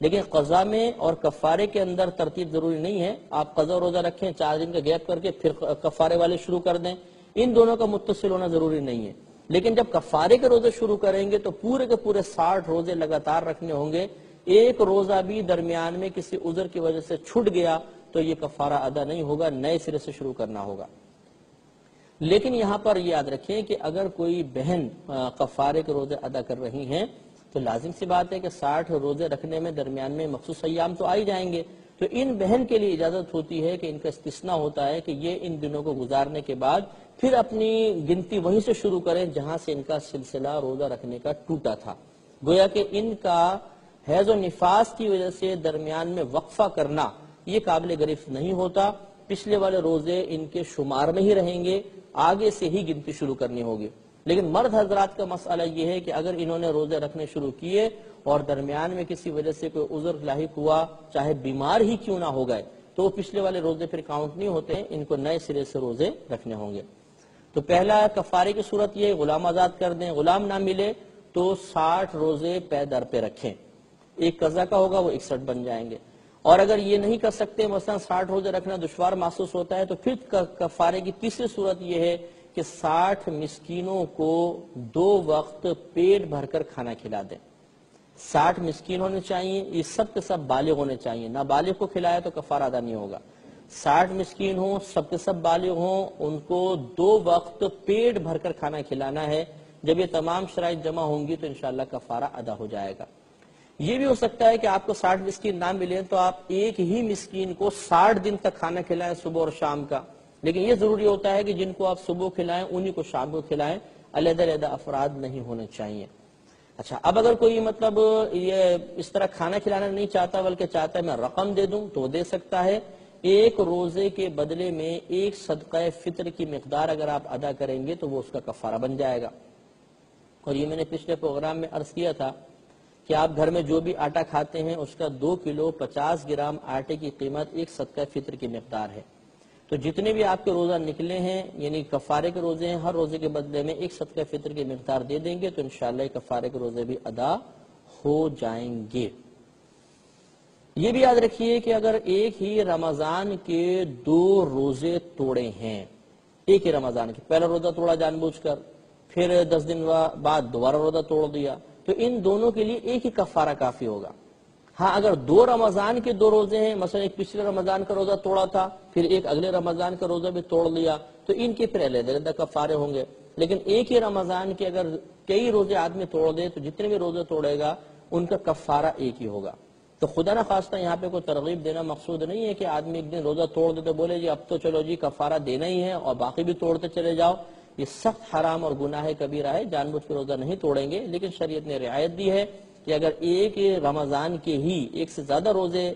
لیکن قضا میں اور کفارے کے اندر ترتیب ضروری نہیں ہے، آپ قضا روزہ رکھیں، 4 دن کا گیپ کر کے پھر کفارے والے شروع کر دیں، ان دونوں کا متصل ہونا ضروری نہیں ہے۔ لیکن جب کفارے کے روزے شروع کریں گے تو پورے کے پورے 60 روزے لگاتار رکھنے ہوں گے۔ ایک روزہ بھی درمیان میں کسی عذر کی وجہ سے چھوٹ گیا تو یہ کفارہ ادا نہیں ہوگا، نئے سرے سے شروع کرنا ہوگا۔ لیکن یہاں پر یاد رکھیں کہ اگر کوئی بہن کفارے کے روزے ادا کر رہی ہیں تو لازم سی بات ہے کہ 60 روزے رکھنے میں درمیان میں مخصوص ایام تو آئی جائیں گے، تو ان بہن کے لیے اجازت ہوتی ہے کہ ان کا استثناء ہوتا ہے کہ یہ ان دنوں کو گزارنے کے بعد پھر اپنی گنتی وہیں سے شروع کریں جہاں سے ان کا سلسلہ روزہ رکھنے کا ٹوٹا تھا۔ گویا کہ ان کا حیض و نفاس کی وجہ سے درمیان میں وقفہ کرنا یہ قابل گرفت نہیں ہوتا، پچھلے والے روزے ان کے شمار میں ہی رہیں گے، آگے سے ہی گنتی شروع کرنی ہوگی۔ لیکن مرد حضرات کا مسئلہ یہ ہے کہ اگر انہوں نے روزے رکھنے شروع کیے اور درمیان میں کسی وجہ سے کوئی عذر لاحق ہوا، چاہے بیمار ہی کیوں نہ ہو گئے، تو وہ پچھلے والے روزے پھر کاؤنٹ نہیں ہوتے ہیں، ان کو نئے سرے سے روزے رکھنے ہوں گے۔ تو پہلا کفارے کی صورت یہ غلام آزاد کر دیں، غلام نہ ملے تو 60 روزے پے در پہ رکھیں، ایک قضا کا ہوگا وہ 61 بن جائیں گے۔ اور اگر یہ نہیں کر سکتے، مثلا 60 روزے رکھنا دشوار محسوس ہوتا ہے، تو پھر کفارے کی تیسری صورت یہ ہے کہ 60 مسکینوں کو 2 وقت پیٹ بھر کر کھانا کھلا دیں۔ 60 مسکین ہونے چاہیے، یہ سب کے سب بالغ ہونے چاہیے، نابالغ کو کھلایا تو کفارہ ادا نہیں ہوگا۔ 60 مسکین ہوں، سب کے سب بالغ ہوں، ان کو 2 وقت پیٹ بھر کر کھانا کھلانا ہے۔ جب یہ تمام شرائط جمع ہوں گی تو انشاءاللہ کفارہ ادا ہو جائے گا۔ یہ بھی ہو سکتا ہے کہ آپ کو 60 مسکین نہ ملیں تو آپ ایک ہی مسکین کو 60 دن تک کھانا کھلائیں، صبح اور شام کا، لیکن یہ ضروری ہوتا ہے کہ جن کو آپ صبح کھلائیں انہی کو شام کو کھلائیں، علیحدہ علیحدہ افراد نہیں ہونے چاہیے۔ اچھا، اب اگر کوئی مطلب یہ اس طرح کھانا کھلانا نہیں چاہتا بلکہ چاہتا ہے میں رقم دے دوں تو دے سکتا ہے۔ ایک روزے کے بدلے میں ایک صدقہ فطر کی مقدار اگر آپ ادا کریں گے تو وہ اس کا کفارہ بن جائے گا۔ اور یہ میں نے پچھلے پروگرام میں عرض کیا تھا کہ آپ گھر میں جو بھی آٹا کھاتے ہیں اس کا 2 کلو 50 گرام آٹے کی قیمت ایک صدقہ فطر کی مقدار ہے۔ تو جتنے بھی آپ کے روزہ نکلے ہیں یعنی کفارے کے روزے ہیں، ہر روزے کے بدلے میں ایک صدقہ فطر کی مقدار دے دیں گے تو انشاءاللہ کفارے کے روزے بھی ادا ہو جائیں گے۔ یہ بھی یاد رکھیے کہ اگر ایک ہی رمضان کے 2 روزے توڑے ہیں، ایک ہی رمضان کی پہلا روزہ توڑا جان بوجھ کر، پھر 10 دن بعد دوبارہ روزہ توڑ دیا، تو ان دونوں کے لیے ایک ہی کفارہ کافی ہوگا۔ ہاں اگر 2 رمضان کے 2 روزے ہیں، مثلا ایک پچھلے رمضان کا روزہ توڑا تھا، پھر ایک اگلے رمضان کا روزہ بھی توڑ لیا، تو ان کے پھر علیحدہ کفارے ہوں گے۔ لیکن ایک ہی رمضان کے اگر کئی روزے آدمی توڑ دے تو جتنے بھی روزے توڑے گا ان کا کفارہ ایک ہی ہوگا۔ تو خدا نہ خواستہ یہاں پہ کوئی ترغیب دینا مقصود نہیں ہے کہ آدمی ایک دن روزہ توڑ دے تو بولے جی اب تو چلو جی کفارہ دینا ہی ہے اور باقی بھی توڑتے چلے جاؤ۔ یہ سخت حرام اور گناہ کبیرہ ہے، جان بوجھ کے روزہ نہیں توڑیں گے، لیکن شریعت نے رعایت دی ہے کہ اگر ایک رمضان کے ہی ایک سے زیادہ روزے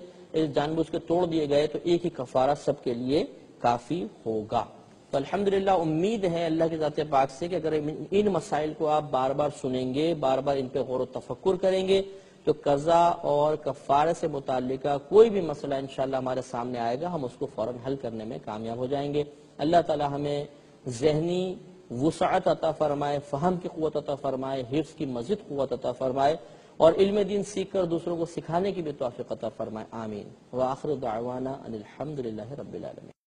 جان بوجھ کے توڑ دیے گئے تو ایک ہی کفارہ سب کے لیے کافی ہوگا۔ تو الحمدللہ امید ہے اللہ کی ذات پاک سے کہ اگر ان مسائل کو آپ بار بار سنیں گے، بار بار ان پہ غور و تفکر کریں گے تو قضا اور کفارے سے متعلقہ کوئی بھی مسئلہ انشاءاللہ ہمارے سامنے آئے گا، ہم اس کو فوراً حل کرنے میں کامیاب ہو جائیں گے۔ اللہ تعالی ہمیں ذہنی وسعت عطا فرمائے، فہم کی قوت عطا فرمائے، حفظ کی مزید قوت عطا فرمائے، اور علم دین سیکھ کر دوسروں کو سکھانے کی بھی توفیق عطا فرمائے، آمین۔ وآخر دعوانا ان الحمدللہ رب العالمین۔